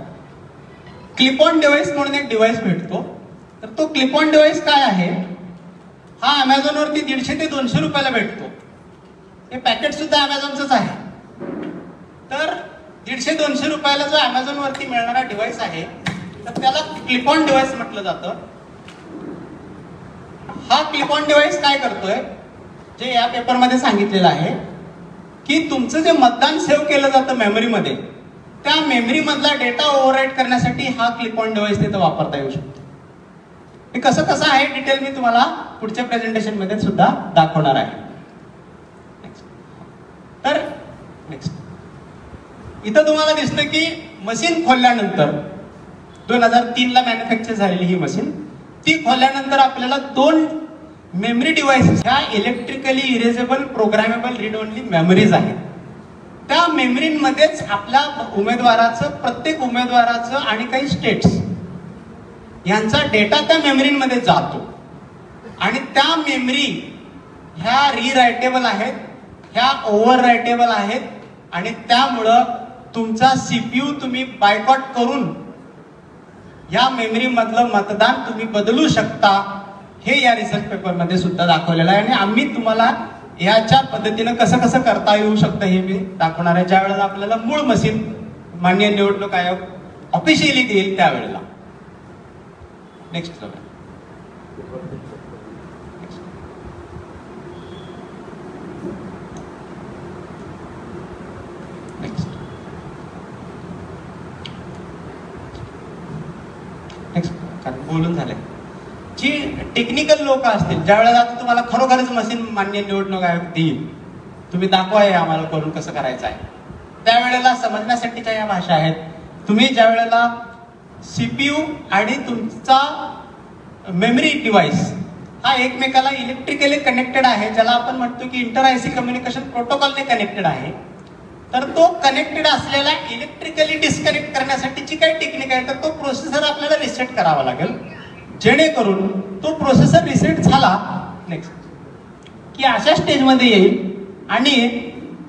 क्लिप ऑन डिव्हाइस म्हणून एक डिव्हाइस भेटतो. तर तो क्लिप ऑन डिव्हाइस काय आहे? हा अमेझॉन वरती 150 ते 200 रुपयाला भेटतो. हे पॅकेट सुद्धा अमेझॉनचंच आहे. तर 150-200 रुपयाला जो अमेझॉन वरती मिळणारा डिव्हाइस आहे तर त्याला क्लिप ऑन डिव्हाइस म्हटलं जातं. हा क्लिप ऑन डिव्हाइस काय करतोय जे या पेपरमध्ये सांगितलेलं आहे की तुमचं जे मतदान सेव्ह केलं जातं मेमरीमध्ये त्या मेमरी मधला डेटा ओव्हरराईट करण्यासाठी हा क्लिप ऑन डिव्हाइस तिथं वापरता येऊ शकतो. हे कसं आहे डिटेल मी तुम्हाला पुढच्या प्रेझेंटेशन मध्ये सुद्धा दाखवणार आहे. तर नेक्स्ट इथं तुम्हाला दिसतं की मशीन खोलल्यानंतर 2003 ला मॅन्युफॅक्चर झालेली ही मशीन ती खोलल्यानंतर आपल्याला 2 मेमरी डिव्हाइसेस ह्या electrically erasable programmable read only memories आहेत. त्या मेमरीमध्येच आपल्या उमेदवाराचं प्रत्येक उमेदवाराचं आणि काही स्टेट्स यांचा डेटा त्या मेमरीमध्ये जातो आणि त्या मेमरी ह्या रीरायटेबल आहेत, ह्या ओव्हर रायटेबल आहेत आणि त्यामुळं तुमचा सीपीयू तुम्ही बायकॉट करून या मेमरी मधलं मतदान तुम्ही बदलू शकता. हे या रिसर्च पेपर मध्ये सुद्धा दाखवलेलं आहे आणि आम्ही तुम्हाला याच्या पद्धतीनं कसं कसं करता येऊ शकतं हे मी दाखवणार आहे ज्या वेळेला आपल्याला मूळ मशीन माननीय निवडणूक आयोग ऑफिशियली देईल त्यावेळेला. नेक्स्ट कारण बोलून झालंय. जी टेक्निकल लोक असतील, ज्या वेळेला आता तुम्हाला खरोखरच मशीन मान्य निवडणूक आयोग देईल, तुम्ही दाखवा हे आम्हाला करून कसं करायचं आहे, त्यावेळेला समजण्यासाठीच्या या भाषा आहेत. तुम्ही ज्या वेळेला सीपीयू आणि तुमचा मेमरी डिव्हाइस हा एकमेकाला इलेक्ट्रिकली कनेक्टेड आहे, ज्याला आपण म्हणतो की इंटर आयसी कम्युनिकेशन प्रोटोकॉलने कनेक्टेड आहे, तर तो कनेक्टेड असलेला इलेक्ट्रिकली डिस्कनेक्ट करण्यासाठीची काही टेक्निक आहे, तर तो प्रोसेसर आपल्याला रिसेट करावा लागेल, जेणेकरून तो प्रोसेसर रिसेट झाला नेक्स्ट की अशा स्टेजमध्ये येईल आणि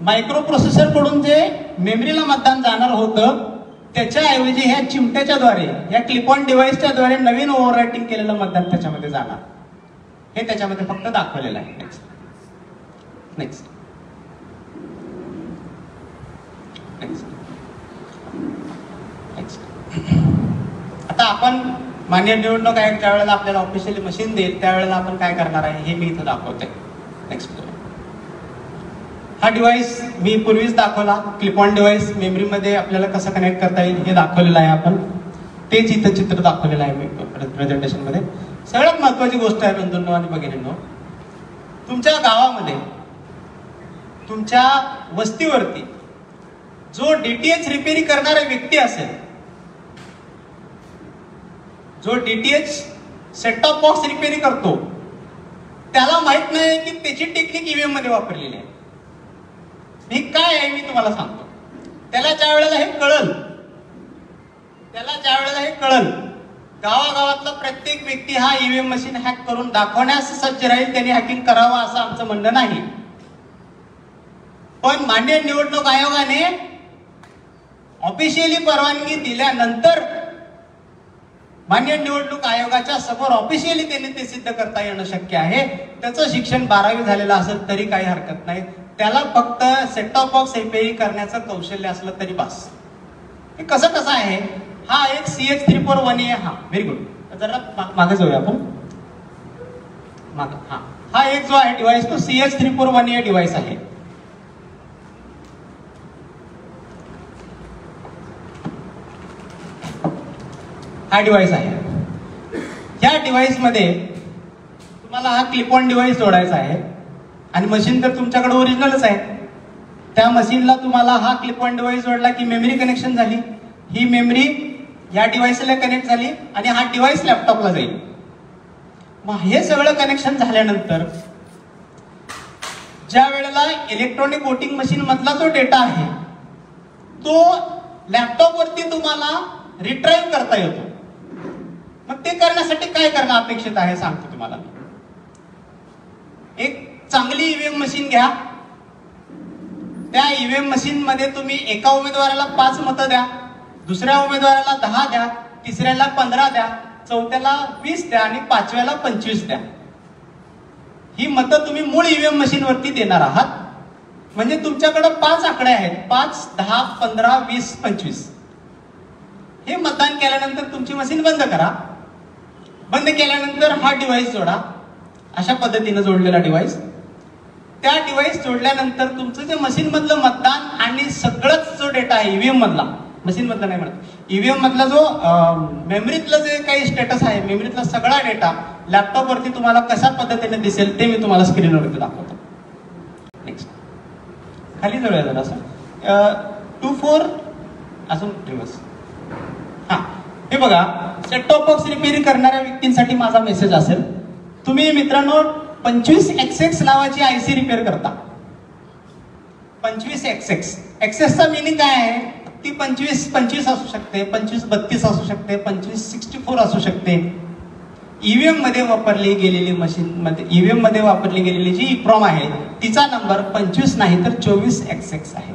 मायक्रो प्रोसेसर कडून जे मेमरीला मतदान जाणार होतं त्याच्याऐवजी ह्या चिमट्याच्या द्वारे, या क्लिप ऑन डिव्हाइसच्या द्वारे नवीन ओव्हररायटिंग केलेलं मतदान त्याच्यामध्ये जाणार, हे त्याच्यामध्ये फक्त दाखवलेलं आहे. नेक्स्ट नेक्स्ट नेक्स्ट नेक्स्ट आता आपण मान्य निवडणूक आयोग ज्या वेळेला आपल्याला ऑफिशियली मशीन देईल त्यावेळेला आपण काय करणार आहे हे मी इथं दाखवतोय. नेक्स्ट हा डिव्हाइस मी पूर्वीच दाखवला, क्लिप ऑन डिव्हाइस मेमरीमध्ये आपल्याला कसं कनेक्ट करता येईल हे दाखवलेलं आहे आपण, तेच इथं चित्र दाखवलेलं आहे मी प्रेझेंटेशन मध्ये. सगळ्यात महत्वाची गोष्ट आहे बंधूंनो आणि भगिनींनो, तुमच्या गावामध्ये तुमच्या वस्तीवरती जो डीटीएच रिपेअरी करणारा व्यक्ती असेल, जो डीटीएच सेट टॉप बॉक्स रिपेअरी करतो, त्याला माहित नाही की त्याची टेक्निक ईव्हीएम मध्ये वापरलेली आहे. ही काय आहे मी तुम्हाला सांगतो. त्याला ज्या वेळेला हे कळल, गावागावातला प्रत्येक व्यक्ती हा ईव्हीएम मशीन हॅक करून दाखवण्यास सज्ज राहील, त्यांनी हॅकिंग करावं असं आमचं म्हणणं नाही. पण मान्य निवडणूक आयोगाने ऑफिशियली परवानगी दिल्यानंतर मान्य निवडणूक आयोगाच्या समोर ऑफिशियली त्यांनी ते सिद्ध करता येणं शक्य आहे. त्याचं शिक्षण 12वी झालेलं असेल तरी काही हरकत नाही, त्याला फक्त सेट टॉप बॉक्स रिपेअरी करण्याचं कौशल्य असलं तरी बस. हे कसं आहे, हा एक CH3418 हा व्हेरी गुड, जरा मागे जाऊया आपण मागे. हा एक जो आहे डिव्हाइस तो CH3418 डिव्हाइस आहे. हा डिव्हाइस आहे. या डिव्हाइस मध्ये तुम्हाला हा क्लिप ऑन डिव्हाइस जोडायचा आहे आणि मशीन तर तुमच्याकडे ओरिजिनलच आहे. त्या मशीनला तुम्हाला हा क्लिप ऑन डिव्हाइस जोडला की मेमरी कनेक्शन झाली, ही मेमरी या डिव्हाइसला कनेक्ट झाली आणि हा डिव्हाइस लॅपटॉपला जाईल. मग हे सगळं कनेक्शन झाल्यानंतर ज्या वेळेला इलेक्ट्रॉनिक वोटिंग मशीन मधला जो डेटा आहे तो लॅपटॉप वरती तुम्हाला रिट्राईव्ह करता येतो. मग ते करण्यासाठी काय करणं अपेक्षित आहे सांगतो तुम्हाला. एक चांगली ईव्हीएम मशीन घ्या, त्या ईव्हीएम मशीन मध्ये तुम्ही एका उमेदवाराला 5 मतं द्या, दुसऱ्या उमेदवाराला 10 द्या, तिसऱ्याला 15 द्या, चौथ्याला 20 द्या आणि 5व्याला 25 द्या. ही मतं तुम्ही मूळ ईव्हीएम मशीन वरती देणार आहात. म्हणजे तुमच्याकडे 5 आकडे आहेत, 5, 10, 15, 20, 25. हे मतदान केल्यानंतर तुमची मशीन बंद करा. बंद केल्यानंतर हा डिव्हाइस जोडा, अशा पद्धतीने जोडलेला डिव्हाइस. त्या डिव्हाइस जोडल्यानंतर तुमचं जे मशीन मधलं मतदान आणि सगळंच जो डेटा आहे ईव्हीएम मधला, मशीन मधला नाही म्हणत, ईव्हीएम मधला जो मेमरीतलं जे काही स्टेटस आहे, मेमरीतला सगळा डेटा लॅपटॉप वरती तुम्हाला कशा पद्धतीने दिसेल ते मी तुम्हाला स्क्रीनवरती दाखवतो. नेक्स्ट खाली जाऊया जरा असं 24 अजून रिवर्स. हा हे बघा, सेट टॉप बॉक्स रिपेअरी करणाऱ्या व्यक्तींसाठी माझा मेसेज असेल, तुम्ही मित्रांनो 25XX नावाची आयसी रिपेअर करता. 25XX, एक्सेसचा मिनिंग काय आहे? ती 2525 असू शकते, 2532 असू शकते, 2564 असू शकते. ईव्हीएम मध्ये वापरली गेलेली मशीन मध्ये, ईव्हीएम मध्ये वापरली गेलेली जी इप्रॉम आहे तिचा नंबर 25 नाही तर 24XX आहे.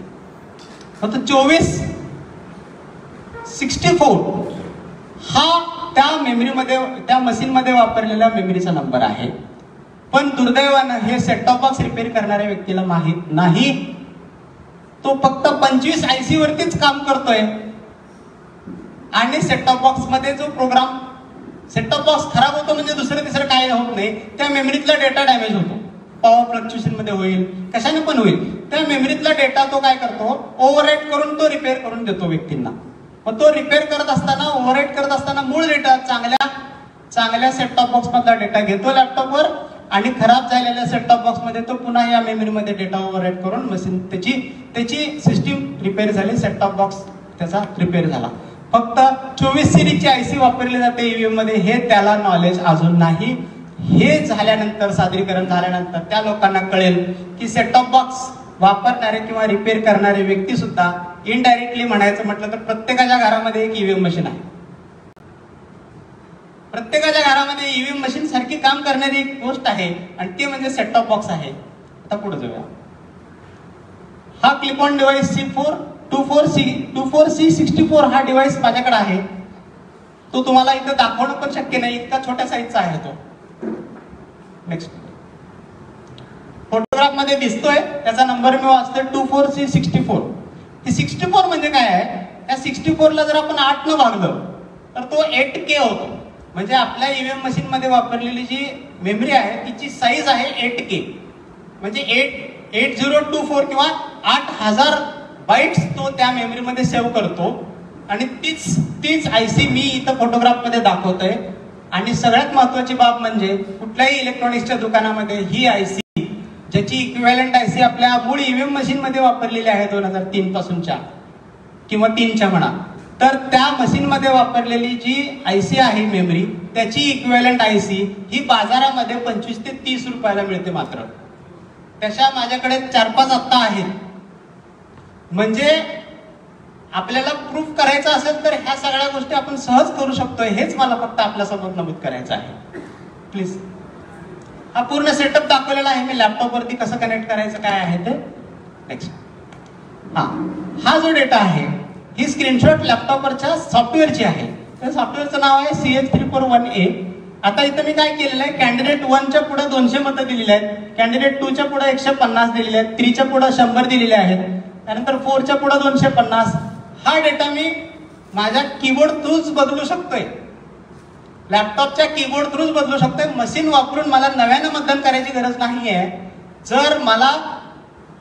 फक्त 2464 हा त्या मेमरीमध्ये, त्या मशीन मध्ये वापरलेल्या मेमरीचा नंबर आहे. पण दुर्दैवानं हे सेट टॉप बॉक्स रिपेअर करणाऱ्या व्यक्तीला माहित नाही. तो फक्त 25 IC वरतीच काम करतोय आणि सेट टॉप बॉक्स मध्ये जो प्रोग्राम, सेट टॉप बॉक्स खराब होतो म्हणजे दुसरं तिसरं काय होत नाही, त्या मेमरीतला डेटा डॅमेज होतो, पॉवर फ्लक्च्युएशन मध्ये होईल, कशाने पण होईल. त्या मेमरीतला डेटा तो काय करतो, ओव्हरराईट करून तो रिपेअर करून देतो व्यक्तींना. मग तो रिपेअर करत असताना, ओव्हरराईट करत असताना मूळ डेटा चांगल्या चांगल्या सेट टॉप बॉक्स मधला डेटा घेतो लॅपटॉपवर आणि खराब झालेल्या सेट टॉप बॉक्स मध्ये तो पुन्हा या मेमरीमध्ये डेटा ओव्हरराईट करून मशीन त्याची सिस्टीम रिपेअर झाली, सेट टॉप बॉक्स त्याचा रिपेअर झाला. फक्त 24 सिरीजची आयसी वापरली जाते ईव्हीएम मध्ये, हे त्याला नॉलेज अजून नाही. हे झाल्यानंतर, सादरीकरण झाल्यानंतर त्या लोकांना कळेल की सेट टॉप बॉक्स वापरणारे किंवा रिपेअर करणारे व्यक्ती सुद्धा इनडायरेक्टली म्हणायचं म्हटलं तर प्रत्येकाच्या घरामध्ये एक ईव्हीएम मशीन आहे. प्रत्येकाच्या घरामध्ये ईव्हीएम मशीन सारखी काम करणारी एक गोष्ट आहे आणि ते म्हणजे सेट टॉप बॉक्स आहे. आता पुढे जाऊया. हा क्लिप ऑन डिव्हाइस C24C64 हा डिव्हाइस माझ्याकडे आहे. तो तुम्हाला इथं दाखवणं पण शक्य नाही, इतका छोट्या साईजचा आहे तो. नेक्स्ट फोटोग्राफ मध्ये दिसतोय, त्याचा नंबर मी वाचतोय 24C64. ही 64 म्हणजे काय आहे? त्या 64 ला जर आपण 8 न भागलं तर तो 8K होतो. म्हणजे आपल्या ईव्हीएम मशीन मध्ये वापरलेली जी मेमरी आहे तिची साईज आहे 8K. म्हणजे 8024 किंवा 8000 बाईट्स तो त्या मेमरीमध्ये सेव्ह करतो. आणि तीच आयसी मी इथं फोटोग्राफ मध्ये दाखवतोय. आणि सगळ्यात महत्वाची बाब म्हणजे कुठल्याही इलेक्ट्रॉनिक्सच्या दुकानामध्ये ही आयसी, ज्याची इक्विव्हॅलंट आयसी आपल्या मूळ ईव्हीएम मशीन मध्ये वापरलेली आहे 2003 पासूनच्या किंवा 3च्या म्हणा, तर त्या मशीन मध्ये वापरलेली जी आयसी आहे मेमरी, त्याची इक्विव्हॅलंट आयसी ही बाजारामध्ये 25 ते 30 रुपयाला मिळते. मात्र तशा माझ्याकडे 4-5 आत्ता आहेत. म्हणजे आपल्याला प्रूफ करायचं असेल तर ह्या सगळ्या गोष्टी आपण सहज करू शकतोय. हेच मला फक्त आपल्या समोर नमूद करायचं आहे. प्लीज, हा पूर्ण सेटअप दाखवलेला आहे मी लॅपटॉप वरती कसं कनेक्ट करायचं काय आहे ते. नेक्स्ट, हा जो डेटा आहे ही स्क्रीनशॉट लॅपटॉपवरच्या सॉफ्टवेअरची आहे. त्या सॉफ्टवेअरचं नाव आहे CH341A. आता इथं मी काय केलेलं आहे, कॅन्डिडेट 1च्या पुढे 200 मतं दिलेली आहेत, कॅन्डिडेट 2च्या पुढे 150 दिलेले आहेत, 3च्या पुढे 100 दिलेले आहेत, त्यानंतर 4च्या पुढे 250. हा डेटा मी माझ्या कीबोर्ड थ्रूच बदलू शकतोय, लॅपटॉपच्या कीबोर्ड थ्रूच बदलू शकतोय. मशीन वापरून मला नव्यानं मतदान करायची गरज नाहीये. जर मला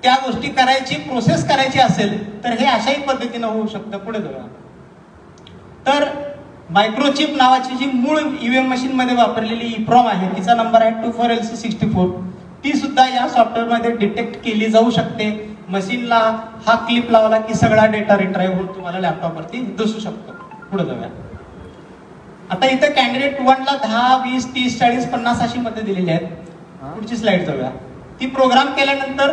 त्या गोष्टी करायची, प्रोसेस करायची असेल तर हे अशाही पद्धतीने होऊ शकतं. पुढे जाऊया. तर मायक्रोचिप नावाची जी मूळ ईव्हीएम मशीन मध्ये वापरलेली EEPROM आहे, तिचा नंबर आहे 24LC64. ती सुद्धा या सॉफ्टवेअर मध्ये डिटेक्ट केली जाऊ शकते. मशीनला हा क्लिप लावला की सगळा डेटा रिट्राईव्ह होऊन तुम्हाला लॅपटॉप वरती दिसू शकतो. पुढे जाऊया. आता इथं कॅन्डिडेट 1ला 10, 20, 30, 40, 50 अशी मते दिलेली आहेत. पुढची स्लाइड जाऊया. ती प्रोग्राम केल्यानंतर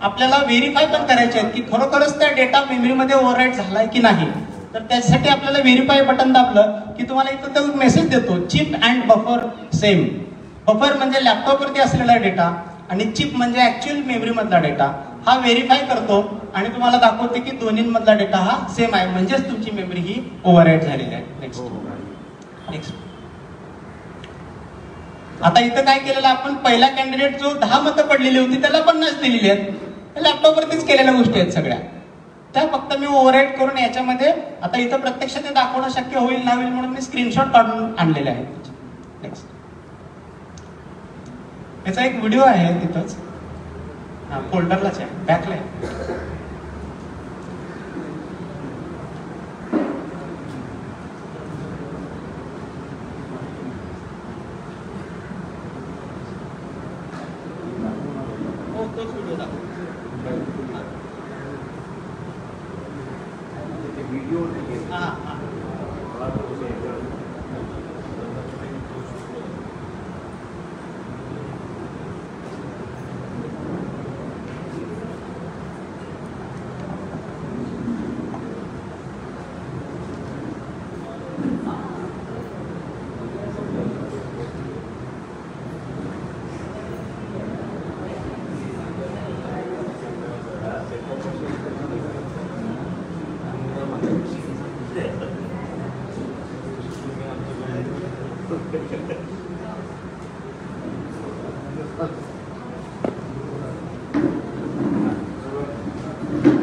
आपल्याला व्हेरीफाय पण करायचे आहेत की खरोखरच त्या डेटा मेमरीमध्ये ओव्हरराईट झालाय की नाही. तर त्यासाठी आपल्याला व्हेरीफाय बटन दाबलं की तुम्हाला इथं तो मेसेज देतो, chip and buffer same. Buffer म्हणजे लॅपटॉप वरती असलेला डेटा आणि चिप म्हणजे ऍक्च्युअल मेमरी मधला डेटा. हा व्हेरीफाय करतो आणि तुम्हाला दाखवते की दोन्हीमधला डेटा हा सेम आहे, म्हणजेच तुमची मेमरी ही ओव्हरराईट झालेली आहे. नेक्स्ट, आता इथं काय केलेलं आपण, पहिला कॅन्डिडेट जो 10 मतं पडलेली होती त्याला 50 दिलेली आहेत. लॅपटॉप वरतीच केलेल्या गोष्टी आहेत सगळ्या, त्या फक्त मी ओव्हरराईट करून याच्यामध्ये आता इथं प्रत्यक्ष ते दाखवणं शक्य होईल ना होईल म्हणून मी स्क्रीनशॉट काढून आणलेले आहेत. नेक्स्ट, याचा एक व्हिडिओ आहे तिथंच, फोल्डरलाच आहे, बॅकला आहे.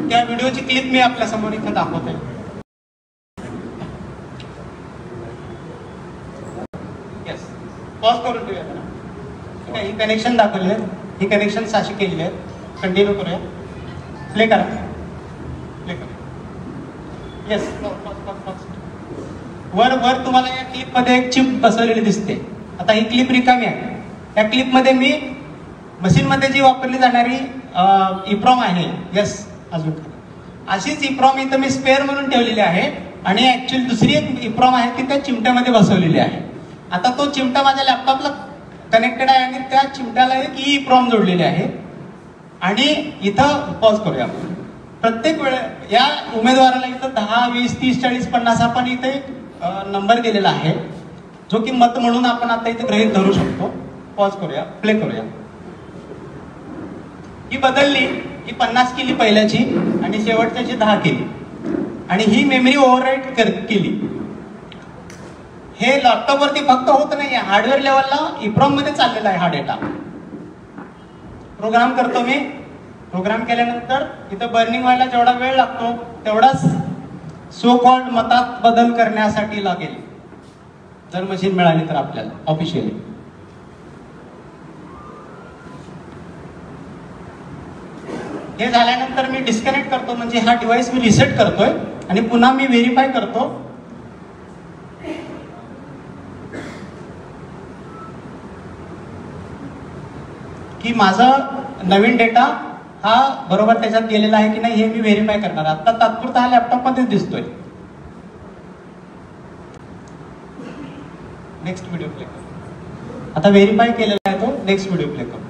त्या व्हिडिओची क्लिप मी आपल्या समोर इथे दाखवतोय. येस, पॉज करून ठेवूया. ठीक आहे, ही कनेक्शन दाखवले आहेत, ही कनेक्शन अशी केलेली आहेत. कंटिन्यू करूया. प्ले करा, प्ले करा. येस, वर वर तुम्हाला या क्लिप मध्ये एक चिप बसवलेली दिसते. आता ही क्लिप रिकामी आहे. या क्लिप मध्ये मी मशीन मध्ये जी वापरली जाणारी इप्रॉम आहे, यस अजून अशीच इप्रॉम इथं मी स्पेअर म्हणून ठेवलेली आहे आणि ऍक्च्युअली दुसरी एक इप्रॉम आहे ती त्या चिमट्यामध्ये बसवलेली आहे. आता तो चिमटा माझ्या लॅपटॉपला कनेक्टेड आहे आणि त्या चिमट्याला एक इप्रॉम जोडलेली आहे. आणि इथं पॉज करूया. प्रत्येक वेळे या उमेदवाराला इथं 10, 20, 30, 40, 50 आपण इथे नंबर दिलेला आहे, जो की मत म्हणून आपण आता इथे गृहीत धरू शकतो. पॉज करूया, प्ले करूया. ही बदलली, ही 50 केली पहिल्याची आणि शेवटच्याची 10 केली आणि ही मेमरी ओव्हरराईट केली. हे लॅपटॉप वरती फक्त होत नाही, हार्डवेअर लेवलला इप्रॉम मध्ये चाललेला आहे हा डेटा. प्रोग्राम करतो मी. प्रोग्राम केल्यानंतर इथं बर्निंग व्हायला जेवढा वेळ लागतो तेवढाच सो कॉल्ड मतात बदल करण्यासाठी लागेल, जर मशीन मिळाली तर आपल्याला ऑफिशियली. हे झाल्यानंतर मी डिस्कनेक्ट करतो, म्हणजे हा डिव्हाइस मी रिसेट करतोय आणि पुन्हा मी व्हेरीफाय करतो की माझा नवीन डेटा हा बरोबर त्याच्यात गेलेला आहे की नाही हे मी व्हेरीफाय करणार. आता तात्पुरता हा लॅपटॉप मध्ये दिसतोय. नेक्स्ट व्हिडिओ प्ले कर. आता व्हेरीफाय केलेला आहे तो. नेक्स्ट व्हिडिओ प्ले कर.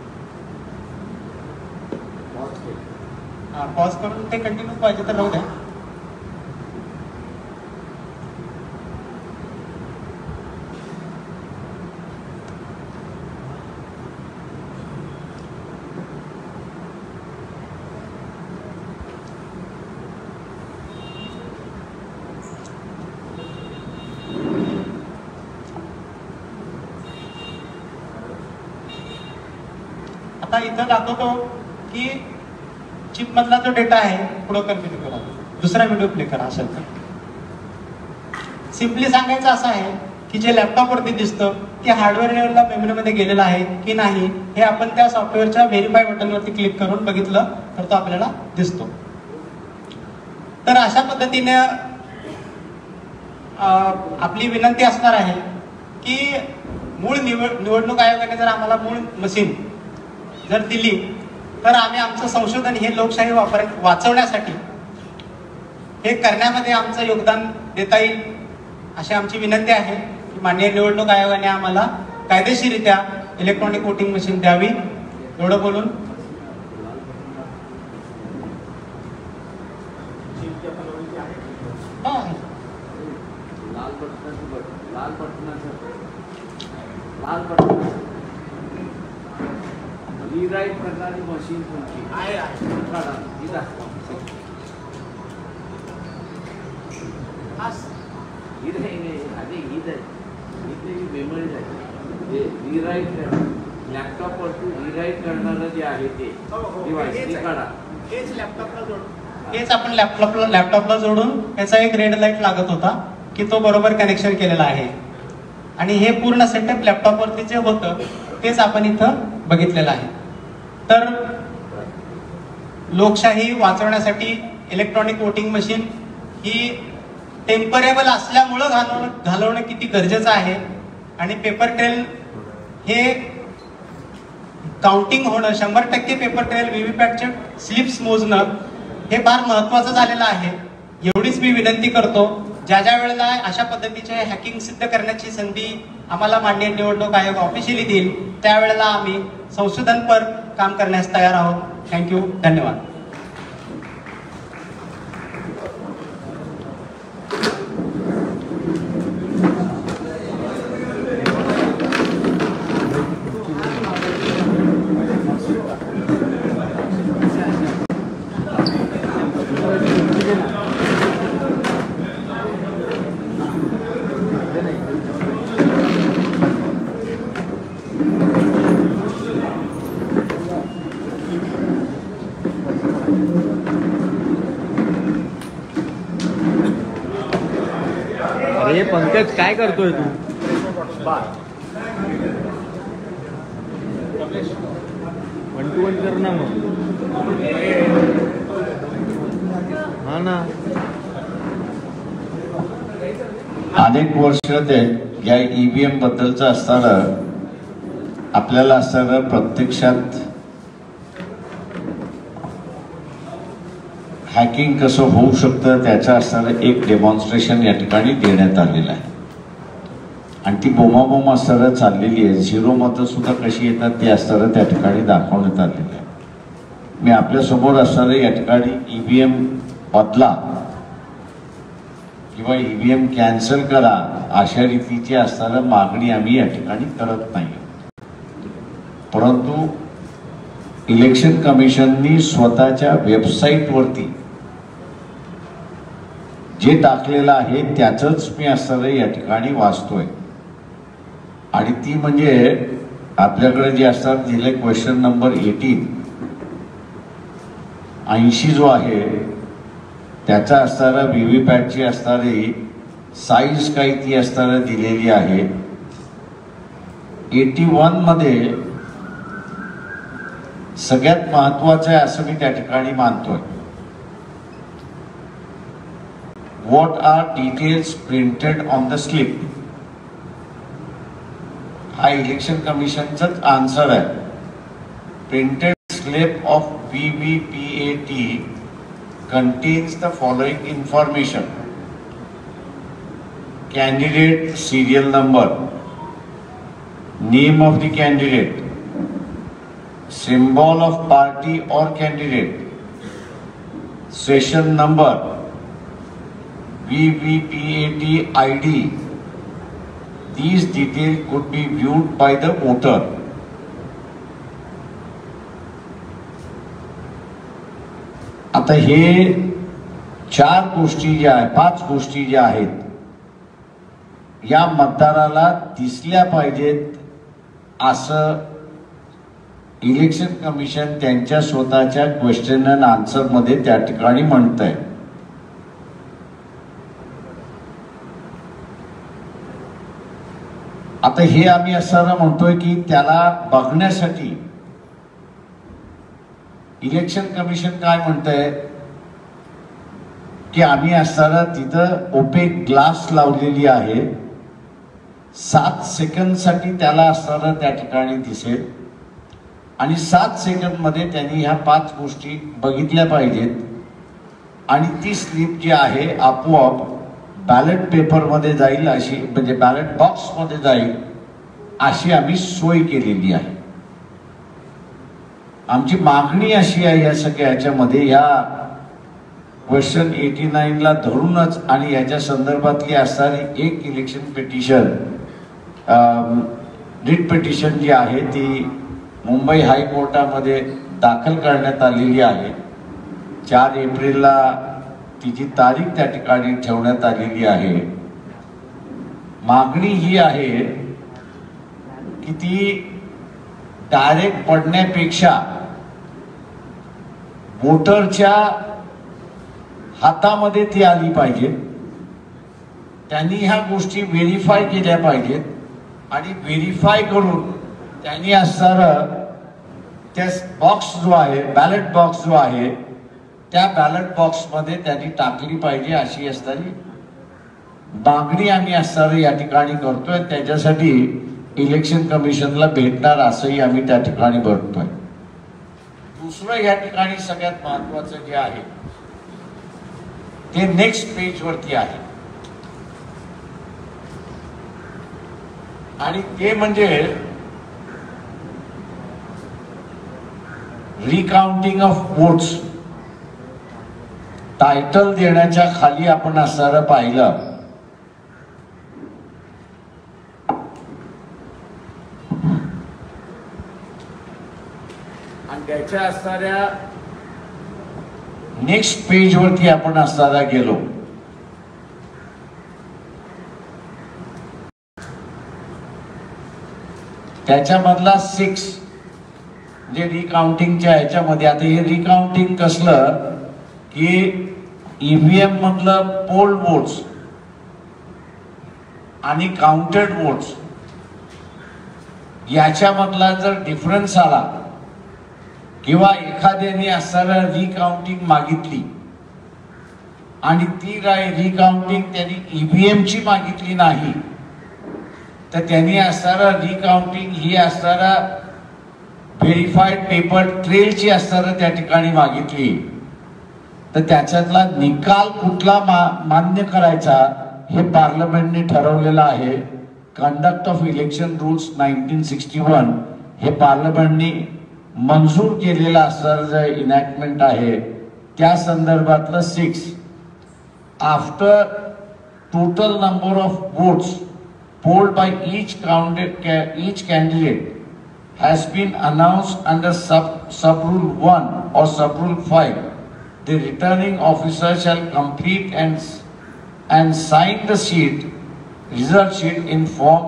हा पॉज करून ते कंटिन्यू पाहिजे तर राहू द्या. आता इथं दाखवतो की चिप मधला जो डेटा आहे पुढे कंटिन्यू करा. दुसरा व्हिडिओ प्ले करा असेल तर. सिम्पली सांगायचं असं आहे की जे लॅपटॉप वरती दिसतं ते हार्डवेअर लेवलला मेमरीमध्ये गेलेलं आहे की नाही हे आपण त्या सॉफ्टवेअरच्या व्हेरीफाय बटन वरती क्लिक करून बघितलं तर तो आपल्याला दिसतो. तर अशा पद्धतीने आपली विनंती असणार आहे की मूळ निवडणूक आयोगाने जर आम्हाला मूळ मशीन जर दिली तर आम्ही आमचं संशोधन हे लोकशाही वाचवण्यासाठी हे करण्यामध्ये आमचं योगदान देता येईल अशी आमची विनंती आहे की माननीय निवडणूक आयोगाने आम्हाला कायदेशीररित्या इलेक्ट्रॉनिक वोटिंग मशीन द्यावी. एवढं बोलून रीराईट करणारी मशीन तुमची आहे. मेमरी आहे रीराईट लॅपटॉप वरती रीराईट करणारं जे आहे ते डिव्हाइस काढा. हेच आपण लॅपटॉपला जोडून याचा एक रेड लाईट लागत होता की तो बरोबर कनेक्शन केलेला आहे आणि हे पूर्ण सेटअप लॅपटॉप वरती जे होतं तेच आपण इथं बघितलेलं आहे. तर लोकशाही वाचवण्यासाठी इलेक्ट्रॉनिक वोटिंग मशीन ही टेम्परेबल असल्यामुळं घालवणं किती गरजेचं आहे आणि पेपर ट्रेल हे काउंटिंग होणं 100% पेपर ट्रेल व्हीव्हीपॅटचे स्लिप्स मोजणं हे फार महत्वाचं झालेलं आहे. एवढीच मी विनंती करतो. ज्या ज्या वेळेला अशा पद्धतीचे हॅकिंग सिद्ध करण्याची संधी आम्हाला माननीय निवडणूक आयोग ऑफिशियली देईल त्यावेळेला आम्ही संशोधनपर काम करण्यास तयार आहोत. थँक्यू. धन्यवाद. अरे पंकज काय करतोय तू? 1 to 1 कर ना मग. हा ना अनेक वर्ष ते या ईव्हीएम बद्दलचं असताना आपल्याला असताना प्रत्यक्षात हॅकिंग कसं होऊ शकतं त्याचं असताना एक डेमॉन्स्ट्रेशन या ठिकाणी देण्यात आलेलं आहे आणि ती बोमाबोम असताना चाललेली आहे. झिरो मतं सुद्धा कशी येतात ते असताना त्या ठिकाणी दाखवण्यात आलेलं आहे. मी आपल्यासमोर असताना या ठिकाणी ईव्हीएम बदला किंवा ईव्हीएम कॅन्सल करा अशा रीतीची असताना मागणी आम्ही या ठिकाणी करत नाही. परंतु इलेक्शन कमिशननी स्वतःच्या वेबसाईटवरती जे टाकलेलं आहे त्याचंच मी असताना या ठिकाणी वाचतोय आणि ती म्हणजे आपल्याकडे जे असतात दिले क्वेश्चन नंबर 80 जो आहे त्याचा असताना व्हीव्हीपॅटची असणारी साईज काही ती असताना दिलेली आहे. 81 मध्ये सगळ्यात महत्वाचं आहे असं मी त्या ठिकाणी मानतोय. What are details printed on the slip हा इलेक्शन कमिशनचाच आन्सर आहे. Printed slip of VVPAT contains the following information: candidate serial number, name of the candidate, symbol of party or candidate, session number, VVPAT ID. These details could be viewed by the voter. आता हे 4 गोष्टी ज्या आहेत 5 गोष्टी ज्या आहेत या मतदाराला दिसल्या पाहिजेत असं इलेक्शन कमिशन त्यांच्या स्वतःच्या क्वेश्चन अँड आन्सर मध्ये त्या ठिकाणी म्हणतंय. आता हे आम्ही असं म्हणतोय की त्याला बघण्यासाठी इलेक्शन कमिशन काय म्हणतंय की आम्ही असताना तिथं ओपेक ग्लास लावलेली आहे. 7 सेकंदसाठी त्याला असताना त्या ठिकाणी दिसेल आणि 7 सेकंदमध्ये त्यांनी ह्या 5 गोष्टी बघितल्या पाहिजेत आणि ती स्लिप जी आहे आपोआप बॅलेट पेपरमध्ये जाईल अशी म्हणजे बॅलेट बॉक्समध्ये जाईल अशी आम्ही सोय केलेली आहे. आमची मागणी अशी आहे या सगळ्या ह्याच्यामध्ये या क्वेश्चन 89 ला धरूनच आणि याच्या संदर्भातली असणारी एक इलेक्शन पिटिशन रिट पिटिशन जी आहे ती मुंबई हायकोर्टामध्ये दाखल करण्यात आलेली आहे. 4 एप्रिलला तिची तारीख त्या ठिकाणी ठेवण्यात आलेली आहे. मागणी ही आहे की ती डायरेक्ट पडण्यापेक्षा वोटरच्या हातामध्ये ती आली पाहिजे. त्यांनी ह्या गोष्टी व्हेरीफाय केल्या पाहिजेत आणि व्हेरीफाय करून त्यांनी असणारा त्या बॉक्स जो आहे बॅलेट बॉक्स जो आहे त्या बॅलेट बॉक्समध्ये त्यांनी टाकली पाहिजे अशी असणारी मागणी आम्ही असणारी या ठिकाणी करतोय. त्याच्यासाठी इलेक्शन कमिशनला भेटणार असंही आम्ही त्या ठिकाणी बघतोय. दुसरं या ठिकाणी सगळ्यात महत्वाचं जे आहे ते नेक्स्ट पेज वरती आहे आणि ते म्हणजे रिकाउंटिंग ऑफ वोट्स. टायटल देण्याच्या खाली आपण असणारं पाहिलं आणि त्याच्या असणाऱ्या नेक्स्ट पेज वरती आपण असणारा गेलो त्याच्यामधला 6 म्हणजे रिकाउंटिंगच्या ह्याच्यामध्ये आता हे रिकाउंटिंग कसलं की ईव्हीएम मधलं पोल वोट्स आणि काउंटेड वोट्स याच्यामधला जर डिफरन्स आला किंवा एखाद्याने असताना रिकाउंटिंग मागितली आणि ती रिकाउंटिंग त्यांनी ईव्हीएमची मागितली नाही, तर त्यांनी असणारा रिकाउंटिंग ही असणारा व्हेरीफाईड पेपर ट्रेलची असणारा त्या ठिकाणी मागितली. तर त्याच्यातला निकाल कुठला मान्य करायचा हे पार्लमेंटने ठरवलेलं आहे. कंडक्ट ऑफ इलेक्शन रूल्स 1961 हे पार्लमेंटने मंजूर केलेलं असणारं जे इनॅक्टमेंट आहे त्या संदर्भातलं 6. After total number of votes polled by each candidate has been announced under sub-rule 1 or sub-rule 5, the returning officer shall complete and sign the result sheet in form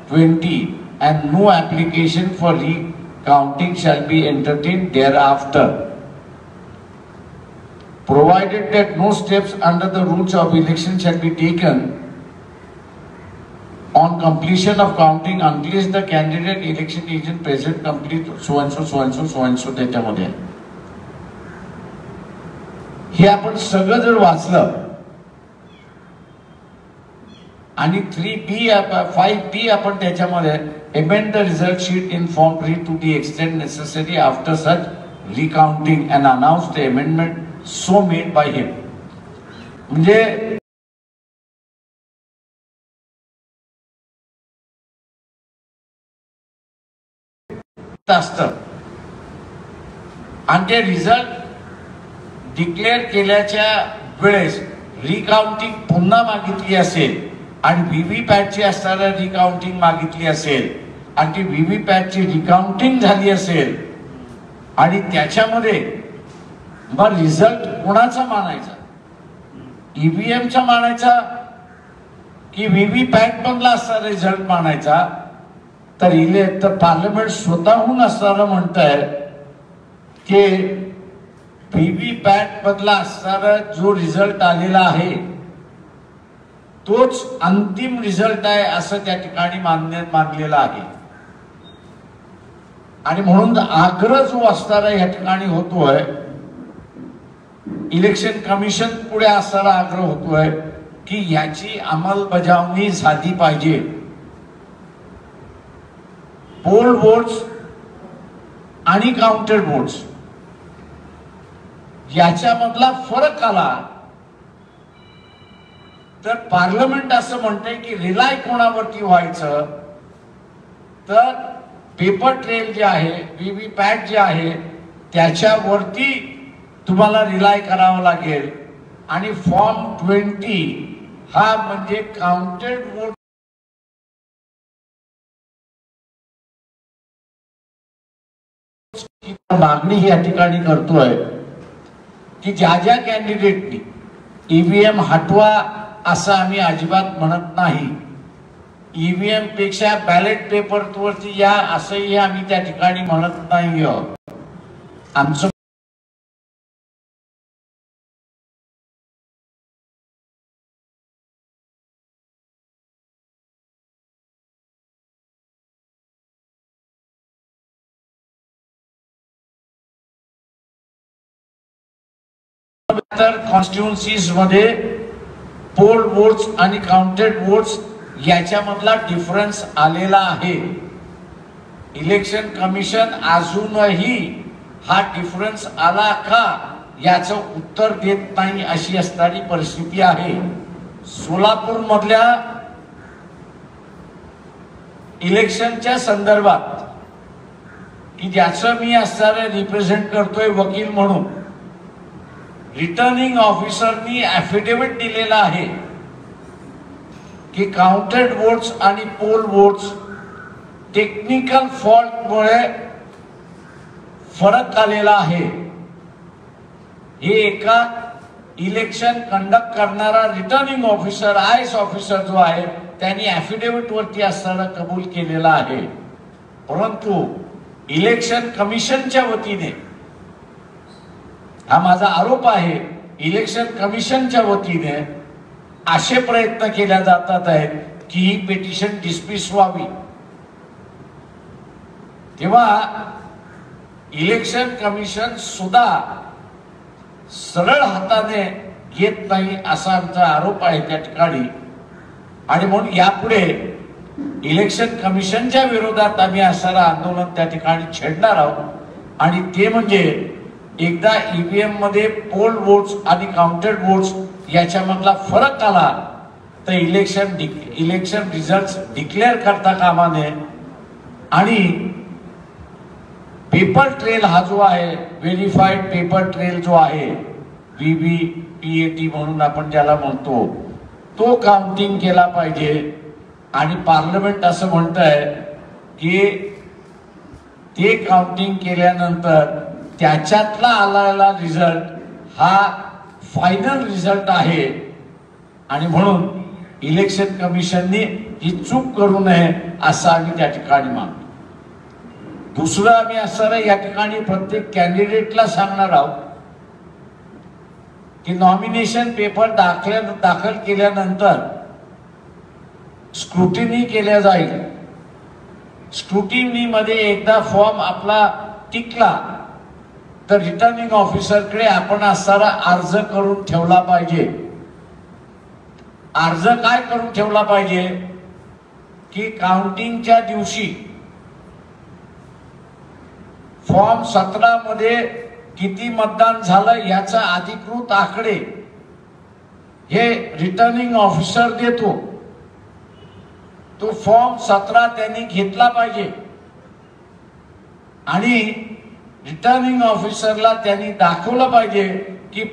20, and no application for recounting shall be entertained thereafter, provided that no steps under the rules of election shall be taken on completion of counting unless the candidate election agent present complete so and so त्याच्यामध्ये. हे आपण सगळं जर वाचलं आणि 3B 5B आपण त्याच्यामध्ये amend the result sheet in form 3 to the extent necessary after such recounting and announce the amendment so made by him. म्हणजे असतं आणि ते रिझल्ट डिक्लेअर केल्याच्या वेळेस रिकाउंटिंग पुन्हा मागितली असेल आणि व्हीव्हीपॅटची असणारी रिकाउंटिंग मागितली असेल आणि ती व्हीव्हीपॅटची रिकाउंटिंग झाली असेल आणि त्याच्यामध्ये मग रिझल्ट कोणाचा मानायचा, ईव्हीएमचा मानायचा की व्हीव्हीपॅट मधला असणारा रिझल्ट मानायचा. तर पार्लमेंट स्वतःहून असणारं म्हणतंय की व्हीव्हीपॅट मधला असणारा जो रिझल्ट आलेला आहे तोच अंतिम रिझल्ट आहे असं त्या ठिकाणी मानलेला आहे. आणि म्हणून आग्रह जो असणारा या ठिकाणी होतोय, इलेक्शन कमिशन पुढे असणारा आग्रह होतोय की याची अंमलबजावणी झाली पाहिजे. पोल वोट्स आणि काउंटेड वोट्स याच्यामधला फरक आला तर पार्लमेंट असं म्हणते की रिलाय कोणावरती व्हायचं, तर पेपर ट्रेल जे आहे, व्हीव्हीपॅट जे आहे त्याच्यावरती तुम्हाला रिलाय करावं लागेल. आणि फॉर्म 20 हा म्हणजे काउंटेड वोट मागणी ही या ठिकाणी करतोय की ज्या ज्या कॅन्डिडेटनी ईव्हीएम हटवा असं आम्ही अजिबात म्हणत नाही. ईव्हीएम पेक्षा बॅलेट पेपरवरती या असंही आम्ही त्या ठिकाणी म्हणत नाही. आमचं कॉन्स्टिट्युएन्सीज मध्ये पोल वोट्स आणि काउंटेड वोट्स याच्यामधला डिफरन्स आलेला आहे. इलेक्शन कमिशन अजूनही हा डिफरन्स आला का याचं उत्तर देत नाही अशी असणारी परिस्थिती आहे. सोलापूर मधल्या इलेक्शनच्या संदर्भात की ज्याचं मी असणारे रिप्रेझेंट करतोय वकील म्हणून, रिटर्निंग ऑफिसरनी ॲफिडेव्हिट दिलेला आहे की काउंटेड वोट्स आणि पोल वोट्स टेक्निकल फॉल्टमुळे फरक आलेला आहे. हे एका इलेक्शन कंडक्ट करणारा रिटर्निंग ऑफिसर आयएस ऑफिसर जो आहे त्यांनी ॲफिडेव्हिट वरती असताना कबूल केलेला आहे. परंतु इलेक्शन कमिशनच्या वतीने हा माझा आरोप आहे, इलेक्शन कमिशनच्या वतीने असे प्रयत्न केल्या जातात आहेत की ही पिटिशन डिस्मिस व्हावी. तेव्हा इलेक्शन कमिशन सुद्धा सरळ हाताने येत नाही असा आमचा आरोप आहे त्या ठिकाणी. आणि म्हणून यापुढे इलेक्शन कमिशनच्या विरोधात आम्ही असणारं आंदोलन त्या ठिकाणी छेडणार आहोत. आणि ते म्हणजे एकदा ईव्हीएम मध्ये पोल वोट्स आणि काउंटेड वोट्स याच्यामधला फरक आला तर इलेक्शन रिझल्ट डिक्लेअर करता कामा नये. आणि पेपर ट्रेल हा जो आहे, व्हेरीफाईड पेपर ट्रेल जो आहे, VVPAT म्हणून आपण ज्याला म्हणतो, तो काउंटिंग केला पाहिजे. आणि पार्लमेंट असं म्हणत आहे की ते काउंटिंग केल्यानंतर त्याच्यातला आलेला रिझल्ट हा फायनल रिझल्ट आहे. आणि म्हणून इलेक्शन कमिशनने ही चूक करू नये असं आम्ही त्या ठिकाणी मागतो. दुसरं आम्ही असं या ठिकाणी प्रत्येक कॅन्डिडेटला सांगणार आहोत की नॉमिनेशन पेपर दाखल केल्यानंतर स्क्रुटिनी केल्या जाईल. स्क्रुटिनी मध्ये एकदा फॉर्म आपला टिकला तर रिटर्निंग ऑफिसरकडे आपण असणारा अर्ज करून ठेवला पाहिजे. अर्ज काय करून ठेवला पाहिजे की काउंटिंगच्या दिवशी फॉर्म 17 मध्ये किती मतदान झालं याचा अधिकृत आकडे हे रिटर्निंग ऑफिसर देतो. तो फॉर्म 17 त्यांनी घेतला पाहिजे आणि रिटर्निंग ऑफिसरला त्यांनी दाखवलं पाहिजे की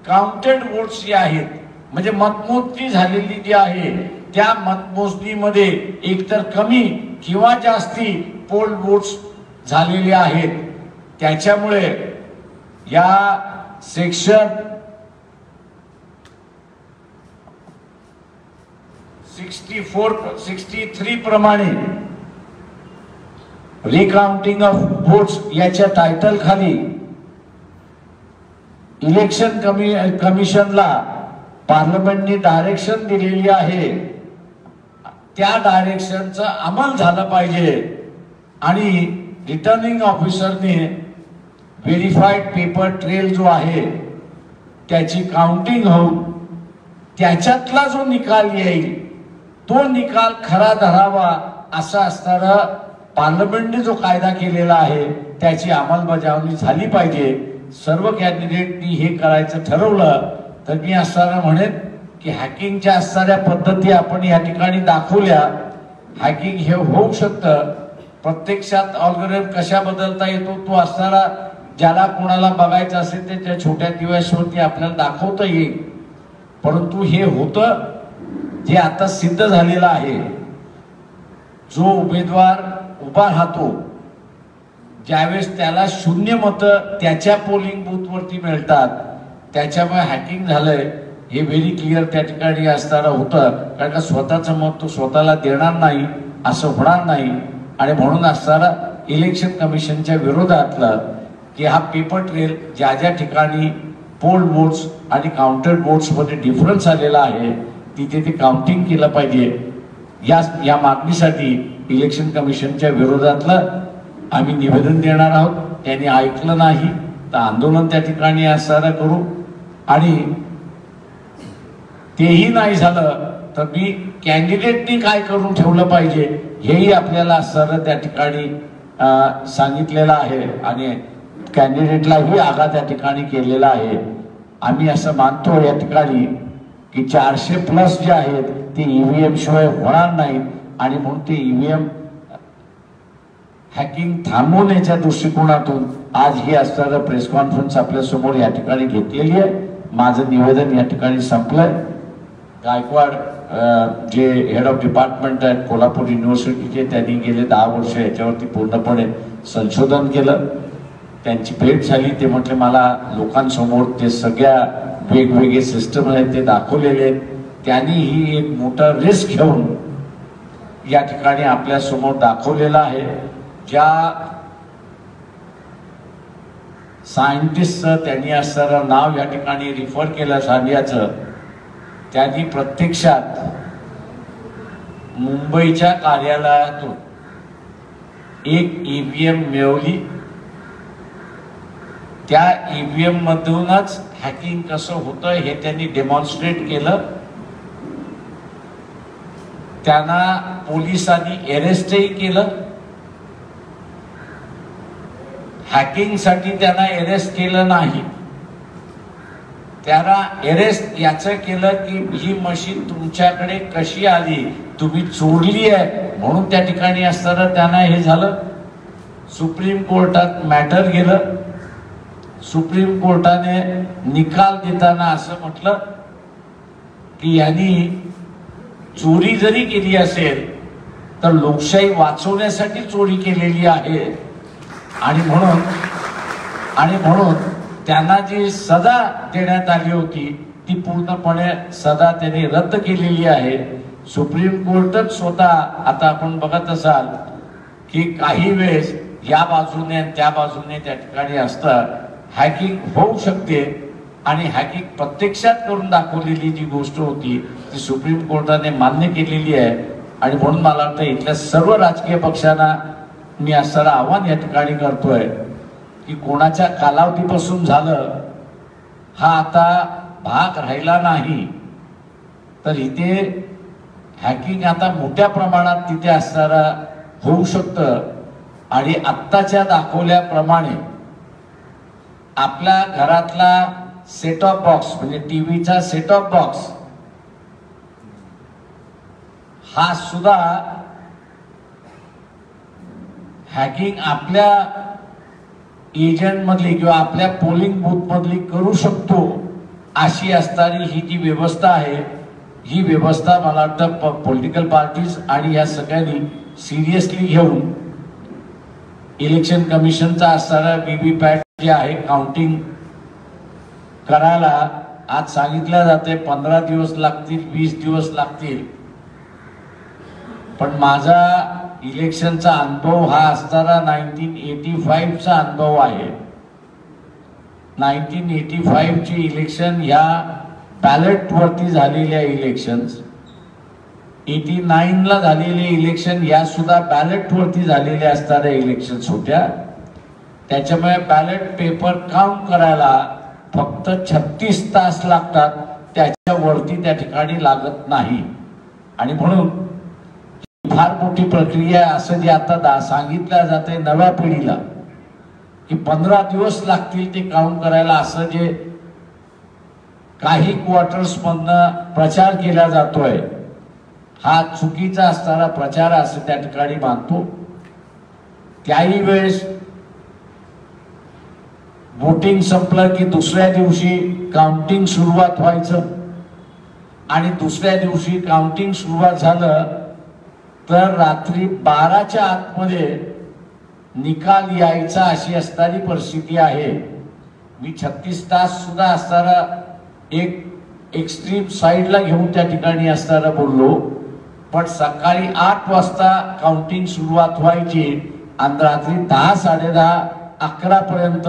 काउंटेड वोट्स जे आहेत, म्हणजे मतमोजणी झालेली जी आहे त्या मतमोजणीमध्ये एकतर कमी किंवा जास्ती पोल वोट्स झालेले आहेत. त्याच्यामुळे या सेक्शन 63 प्रमाणे रिकाउंटिंग ऑफ वोट्स याच्या टायटल खाली इलेक्शन कमिशनला पार्लमेंटने डायरेक्शन दिलेली आहे. त्या डायरेक्शनचा अंमल झाला पाहिजे आणि रिटर्निंग ऑफिसरने व्हेरीफाईड पेपर ट्रेल जो आहे त्याची काउंटिंग होऊन त्याच्यातला जो निकाल येईल तो निकाल खरा धरावा असा असणारा पार्लमेंटने जो कायदा केलेला आहे त्याची अंमलबजावणी झाली पाहिजे. सर्व कॅन्डिडेटनी हे करायचं ठरवलं तर मी असताना म्हणेन की हॅकिंगच्या असणाऱ्या पद्धती आपण या ठिकाणी दाखवल्या. हॅकिंग हे होऊ शकतं, प्रत्यक्षात अल्गोरिदम कशा बदलता येतो तो असणारा ज्याला कोणाला बघायचं असेल ते त्या छोट्या डिव्हाइसवरती आपल्याला दाखवता येईल. परंतु हे होतं जे आता सिद्ध झालेलं आहे. जो उमेदवार उभा राहतो ज्यावेळेस त्याला 0 मतं त्याच्या पोलिंग बूथवरती मिळतात, त्याच्यामुळे हॅकिंग झालंय हे व्हेरी क्लिअर त्या ठिकाणी असताना होतं. कारण का स्वतःचं मत तो स्वतःला देणार नाही असं होणार नाही. आणि म्हणून असताना इलेक्शन कमिशनच्या विरोधातलं की हा पेपर ट्रेल ज्या ज्या ठिकाणी पोल वोट्स आणि काउंटेड वोट्स मध्ये डिफरन्स आलेला आहे तिथे ते काउंटिंग केलं पाहिजे. या मागणीसाठी इलेक्शन कमिशनच्या विरोधातलं आम्ही निवेदन देणार आहोत. त्यांनी ऐकलं नाही तर आंदोलन त्या ठिकाणी असताना करू. आणि तेही नाही झालं तर मी कॅन्डिडेटनी काय करून ठेवलं पाहिजे हेही आपल्याला असताना त्या ठिकाणी सांगितलेलं आहे आणि कॅन्डिडेटलाही आगा त्या ठिकाणी केलेला आहे. आम्ही असं मानतो या ठिकाणी की 400+ जे आहेत ते ईव्हीएम शिवाय होणार नाहीत. आणि म्हणून ते ईव्हीएम हॅकिंग थांबवण्याच्या दृष्टिकोनातून आज ही असणारा प्रेस कॉन्फरन्स आपल्या समोर या ठिकाणी घेतलेली आहे. माझं निवेदन या ठिकाणी संपलंय. गायकवाड जे हेड ऑफ डिपार्टमेंट आहेत कोल्हापूर युनिव्हर्सिटीचे, त्यांनी गेले 10 वर्ष याच्यावरती पूर्णपणे संशोधन केलं. त्यांची भेट झाली. ते म्हटले मला लोकांसमोर ते सगळ्या वेगवेगळे सिस्टम आहेत ते दाखवलेले आहेत. त्यांनी ही एक मोठा रिस्क घेऊन या ठिकाणी आपल्या समोर दाखवलेला आहे. ज्या सायंटिस्टचं त्यांनी असणारं नाव या ठिकाणी रिफर केलं सानियाचं, त्यांनी प्रत्यक्षात मुंबईच्या कार्यालयातून एक ईव्हीएम मिळवली त्या ईव्हीएम मधूनच हॅकिंग कसं होतं हे त्यांनी डेमॉन्स्ट्रेट केलं. त्यांना पोलिसांनी अरेस्टही केलं. हॅकिंगसाठी त्यांना अरेस्ट केलं नाही, त्याला अरेस्ट याचं केलं की ही मशीन तुमच्याकडे कशी आली, तुम्ही चोरली आहे म्हणून त्या ठिकाणी असताना त्यांना हे झालं. सुप्रीम कोर्टात मॅटर गेलं. सुप्रीम कोर्टाने निकाल देताना असं म्हटलं की यांनी चोरी जरी केली असेल तर लोकशाही वाचवण्यासाठी चोरी केलेली आहे आणि म्हणून त्यांना जी सजा देण्यात आली होती ती पूर्णपणे सजा त्यांनी रद्द केलेली आहे. सुप्रीम कोर्टच स्वतः, आता आपण बघत असाल की काही वेळेस या बाजूने त्या बाजूने त्या ठिकाणी असतं हॅकिंग होऊ शकते आणि हॅकिंग प्रत्यक्षात करून दाखवलेली जी गोष्ट होती ती सुप्रीम कोर्टाने मान्य केलेली आहे. आणि म्हणून मला वाटतं इथल्या सर्व राजकीय पक्षांना मी असं आव्हान या ठिकाणी करतोय की कोणाच्या कालावधीपासून झालं हा आता भाग राहिला नाही, तर इथे हॅकिंग आता मोठ्या प्रमाणात तिथे असणारा होऊ शकतं. आणि आत्ताच्या दाखवल्याप्रमाणे आपल्या घरातला सेट ऑफ बॉक्स म्हणजे टीव्हीचा सेट ऑफ बॉक्स हा सुद्धा हॅकिंग आपल्या एजंट मधली किंवा आपल्या पोलिंग बूथ मधली करू शकतो अशी असणारी ही जी व्यवस्था आहे, ही व्यवस्था मला वाटतं पॉलिटिकल पार्टीज आणि या सगळ्यांनी सिरियसली घेऊन इलेक्शन कमिशनचा असणारा व्हीव्हीपॅट जे आहे काउंटिंग करायला आज सांगितलं जाते 15 दिवस लागतील, 20 दिवस लागतील. पण माझा इलेक्शनचा अनुभव हा असणारा 1985चा अनुभव आहे. 1985ची इलेक्शन ह्या बॅलेट वरती झालेल्या इलेक्शन्स, 89ला झालेले इलेक्शन या सुद्धा बॅलेट वरती झालेल्या असणाऱ्या इलेक्शन्स होत्या. त्याच्यामुळे बॅलेट पेपर काउंट करायला फक्त 36 तास लागतात, त्याच्यावरती त्या ठिकाणी लागत नाही. आणि म्हणून फार मोठी प्रक्रिया असं जे आता सांगितलं जाते नव्या पिढीला की 15 दिवस लागतील ते काउंट करायला, असं जे काही क्वार्टर्स मधनं प्रचार केला जातोय हा चुकीचा असणारा प्रचार असं त्या ठिकाणी मानतो. त्याही वेळेस वोटिंग संपलं की दुसऱ्या दिवशी काउंटिंग सुरुवात व्हायचं आणि दुसऱ्या दिवशी काउंटिंग सुरुवात झालं तर रात्री 12च्या आतमध्ये निकाल यायचा अशी असणारी परिस्थिती आहे. मी 36 तास सुद्धा असणारा एक एक्स्ट्रीम साईडला घेऊन त्या ठिकाणी असताना बोललो, पण सकाळी 8 वाजता काउंटिंग सुरुवात व्हायची आणि रात्री 10, 10:30, 11 पर्यंत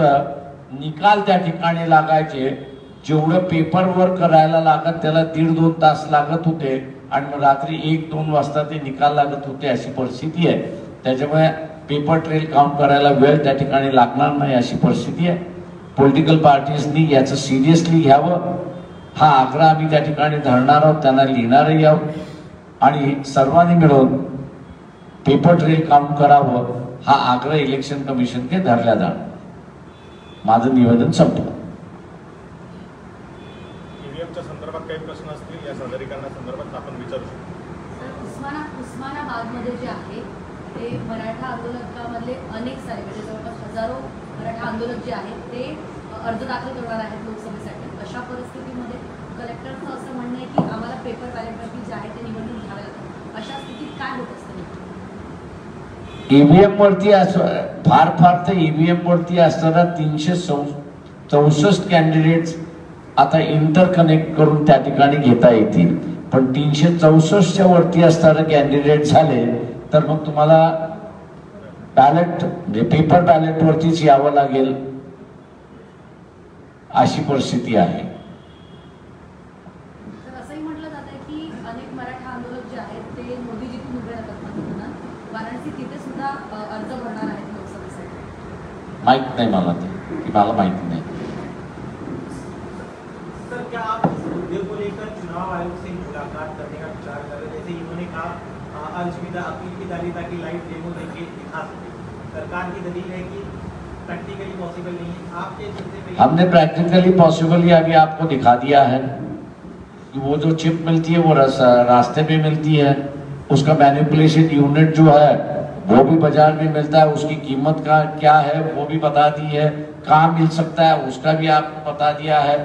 निकाल त्या ठिकाणी लागायचे. जेवढं पेपर वर्क करायला लागत त्याला 1.5-2 तास लागत होते आणि मग रात्री 1-2 वाजता ते निकाल लागत होते अशी परिस्थिती आहे. त्याच्यामुळे पेपर ट्रेल काउंट करायला वेळ त्या ठिकाणी लागणार नाही अशी परिस्थिती आहे. पॉलिटिकल पार्टीजनी याचं सिरियसली घ्यावं हा आग्रह आम्ही त्या ठिकाणी धरणार आहोत, त्यांना लिहिणारही आहोत आणि सर्वांनी मिळून पेपर ट्रेल काउंट करावं हा आग्रह इलेक्शन कमिशनने धरला जाणार. माझं निवेदन संपलं. ईव्हीएमच्या संदर्भात काही प्रश्न असतील या सादरीकरणासंदर्भात आपण विचारू शकतो. उस्मानाबादमध्ये जे आहे ते मराठा आंदोलकामधले अनेक सारे म्हणजे जवळपास हजारो मराठा आंदोलक जे आहेत ते अर्ज दाखल करणार आहेत लोकसभेसाठी. अशा परिस्थितीमध्ये कलेक्टरचं असं म्हणणं आहे की आम्हाला पेपर बॅलेटवरती जे आहे ते निवडणूक घ्यावे लागतात. अशा स्थितीत काय होत असतं? ईव्हीएम वरती फार तर ईव्हीएम वरती असताना 364 कॅन्डिडेट्स आता इंटरकनेक्ट करून त्या ठिकाणी घेता येतील. पण 364च्या वरती असणारे कॅन्डिडेट झाले तर मग तुम्हाला बॅलेट म्हणजे पेपर बॅलेट वरतीच यावं लागेल अशी परिस्थिती आहे. असंही म्हटलं जात आहे की अनेक मराठा आंदोलक जे आहेत ते मोदीजीतून उभे राहतात, वाराणसी तिथे सुद्धा अर्ज भरणार आहेत लोकसभेसाठी. माहित नाही मला ते. ती मला माहिती नाही. सर, क्या आप इस मुद्दे को लेकर चुनाव आयोग से मुलाकात करने का विचार कर रहे? जैसे इन्होंने कहा अलविदा अपील की तारीख ताकि लाइव डेमो देके दिखा सके. सरकार की दलील है कि प्रैक्टिकली पॉसिबल नहीं है. आपके चलते हमने प्रैक्टिकली पॉसिबल अभी आपको दिखा दिया है कि वो जो चिप मिलती है वो रास्ते पे मिलती है, उसका मैनिपुलेशन यूनिट जो है वो भी बाजार में मिलता है, उसकी कीमत का क्या है वो भी बता दी है, कहाँ मिल सकता है उसका भी आपको बता दिया है,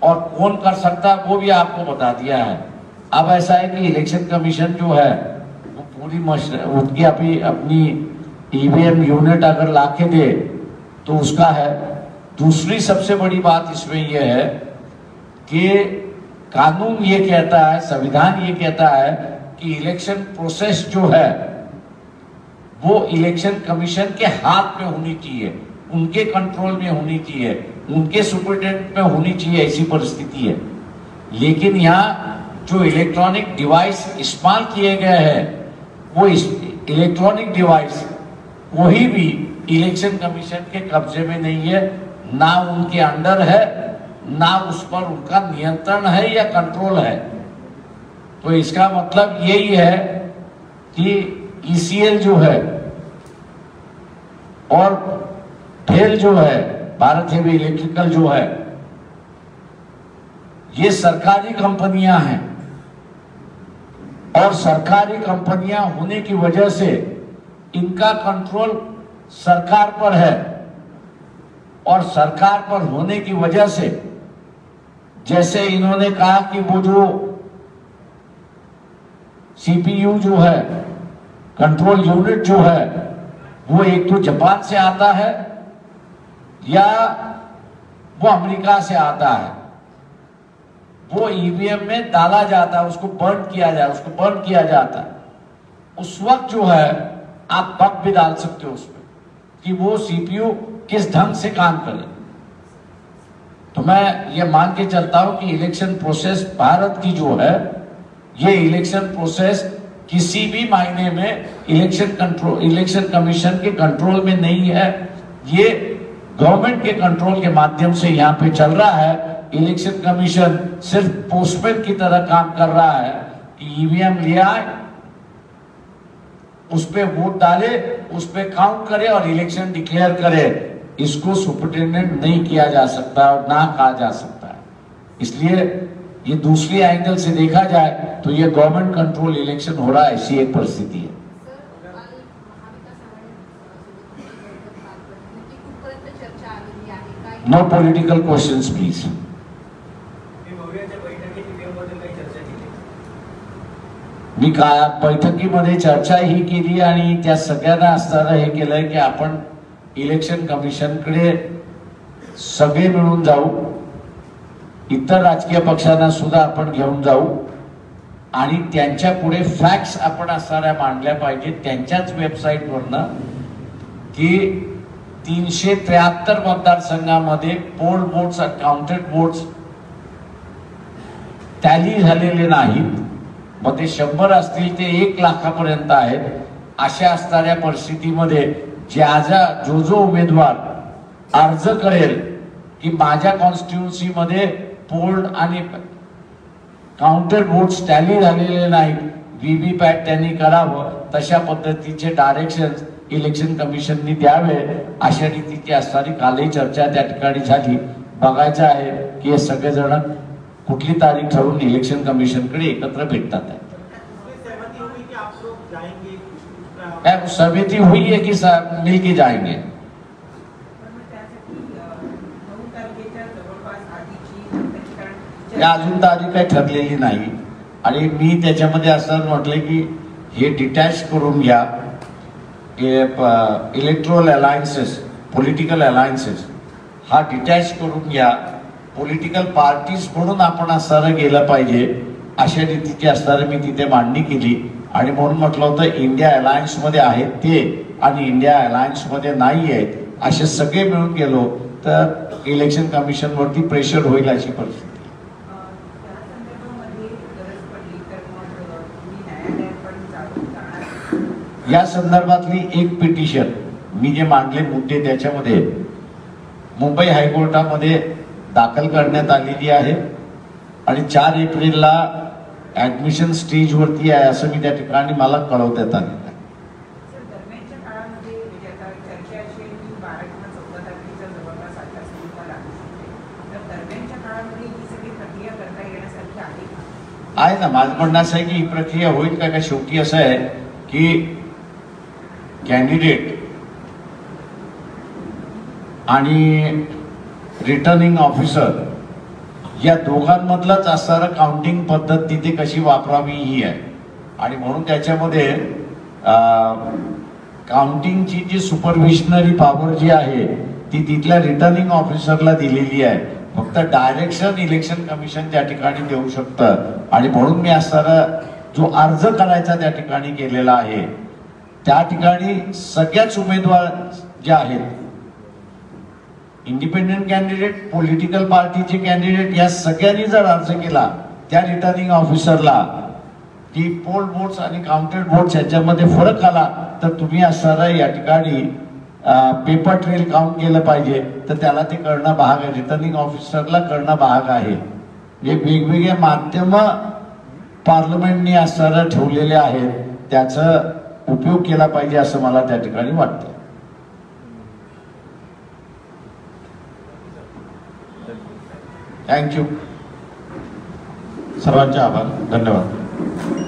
और कौन कर सकता है वो भी आपको बता दिया है. अब ऐसा है कि इलेक्शन कमीशन जो है वो पूरी उनकी अभी अपनी ईवीएम यूनिट अगर लाके दे तो उसका है. दूसरी सबसे बड़ी बात इसमें यह है कि कानून ये कहता है, संविधान ये कहता है कि इलेक्शन प्रोसेस जो है वो इलेक्शन कमीशन के हाथ में होनी चाहिए, उनके कंट्रोल में होनी चाहिए, उनके सुपरिटेंडेंट में होनी चाहिए, ऐसी परिस्थिति है. लेकिन यहाँ जो इलेक्ट्रॉनिक डिवाइस इस्तेमाल किए गए हैं वो इलेक्ट्रॉनिक डिवाइस कोई भी इलेक्शन कमीशन के कब्जे में नहीं है, ना उनके अंडर है, ना उस पर उनका नियंत्रण है या कंट्रोल है. तो इसका मतलब यही है कि ईसीएल जो है और भेल जो है, भारत हेवी इलेक्ट्रिकल जो है, ये सरकारी कंपनियां हैं और सरकारी कंपनियां होने की वजह से इनका कंट्रोल सरकार पर है, और सरकार पर होने की वजह से जैसे इन्होंने कहा कि वो जो सीपीयू जो है, कंट्रोल यूनिट जो है, वो एक तो जापान से आता है या वो अमेरिका से आता है. वो ईवीएम में डाला जाता है, उसको बर्न किया जाता है. उस वक्त जो है आप बग भी डाल सकते हो उसमें कि वो सीपीयू किस ढंग से काम करे. तो मैं ये मान के चलता हूं कि इलेक्शन प्रोसेस भारत की जो है, ये इलेक्शन प्रोसेस किसी भी मायने में इलेक्शन कमीशन के कंट्रोल में नहीं है. ये गवर्नमेंट के कंट्रोल के माध्यम से यहाँ पे चल रहा है. इलेक्शन कमीशन सिर्फ पोस्टमैन की तरह काम कर रहा है कि ईवीएम ले आए, उस पे वोट डाले, उस पे काउंट करे और इलेक्शन डिक्लेयर करे. इसको सुपरिटेंडेंट नहीं किया जा सकता और ना कहा जा सकता है. इसलिए ये दूसरी एंगल से देखा जाए तो ये गवर्नमेंट कंट्रोल इलेक्शन हो रहा है, ऐसी एक परिस्थिति है. No political questions please. मी बैठकीमध्ये चर्चा ही केली आणि त्या सगळ्यांना असताना हे केलंय की आपण इलेक्शन कमिशनकडे सगळे मिळून जाऊ, इतर राजकीय पक्षांना सुद्धा आपण घेऊन जाऊ आणि त्यांच्या पुढे फॅक्ट्स आपण असणाऱ्या मांडल्या पाहिजेत. त्यांच्याच वेबसाईटवरनं की 373 मतदारसंघामध्ये पोल वोट्स आणि काउंटेड वोट्स टॅली झालेले नाहीत, मग ते 100 असतील ते 1 लाखापर्यंत आहेत. अशा असणाऱ्या परिस्थितीमध्ये जो उमेदवार अर्ज करेल की माझ्या कॉन्स्टिट्युन्सी मध्ये पोल्ड आणि काउंटेड वोट्स टॅली झालेले नाहीत, व्हीव्हीपॅट त्यांनी करावं, तशा पद्धतीचे डायरेक्शन्स इलेक्शन कमिशननी द्यावे. अशा रीतीची असणारी कालही चर्चा त्या ठिकाणी झाली. बघायचं आहे की हे सगळेजण कुठली तारीख ठरवून इलेक्शन कमिशनकडे एकत्र भेटतात. सहमति हुई है कि मिल के जाएंगे. अजून तारीख काही ठरलेली नाही आणि मी त्याच्यामध्ये असं म्हटलं की हे डिटॅच करून घ्या. इलेक्ट्रोल अलायन्सेस, पॉलिटिकल अलायन्सेस हा डिटॅच करून घ्या. पॉलिटिकल पार्टीज म्हणून आपण असणारं गेलं पाहिजे, अशा रीतीची असणारं मी तिथे मांडणी केली. आणि म्हणून म्हटलं होतं इंडिया अलायन्स मध्ये आहेत ते आणि इंडिया अलायन्स मध्ये नाही आहेत, असे सगळे मिळून गेलो तर इलेक्शन कमिशन वरती प्रेशर होईल अशी परिस्थिती. या संदर्भातली एक पिटिशन मी जे मांडले मुद्दे त्याच्यामध्ये मुंबई हायकोर्टामध्ये दाखल करण्यात आलेली आहे आणि 4 एप्रिलला ऍडमिशन स्टेजवरती आहे असं मी त्या ठिकाणी मला कळवण्यात आलेलं आहे. दरम्यानच्या काळामध्ये म्हणजे आता चर्चा अशी आहे की 12 किंवा 14 तारखेच्या जवळपास आचारसंहिता लागू शकते. तर दरम्यानच्या काळामध्ये ही सगळी प्रक्रिया करता येण्यासारखी आहे का? आहे ना. माझं म्हणणं असं आहे की ही प्रक्रिया होईल का? शेवटी असं आहे की कॅन्डिडेट आणि रिटर्निंग ऑफिसर या दोघांमधलंच असणारं काउंटिंग पद्धत तिथे कशी वापरावी ही आहे आणि म्हणून त्याच्यामध्ये काउंटिंगची जी सुपरविशनरी पॉवर जी आहे ती तिथल्या रिटर्निंग ऑफिसरला दिलेली आहे. फक्त डायरेक्शन इलेक्शन कमिशन त्या ठिकाणी देऊ शकतं आणि म्हणून मी असणारा जो अर्ज करायचा त्या ठिकाणी केलेला आहे त्या ठिकाणी सगळ्याच उमेदवार जे आहेत, इंडिपेंडेंट कॅन्डिडेट, पॉलिटिकल पार्टीचे कॅन्डिडेट, या सगळ्यांनी जर अर्ज केला त्या रिटर्निंग ऑफिसरला की पोल वोट्स आणि काउंटेड वोट्स याच्यामध्ये फरक आला तर तुम्ही असणारा या ठिकाणी पेपर ट्रेल काउंट केलं पाहिजे, तर त्याला ते करणं भाग आहे, रिटर्निंग ऑफिसरला करणं भाग आहे. हे वेगवेगळे माध्यम पार्लमेंटने असणारं ठेवलेले आहेत, त्याचा उपयोग केला पाहिजे असं मला त्या ठिकाणी वाटतं. थँक्यू. सर्वांचे आभार. धन्यवाद.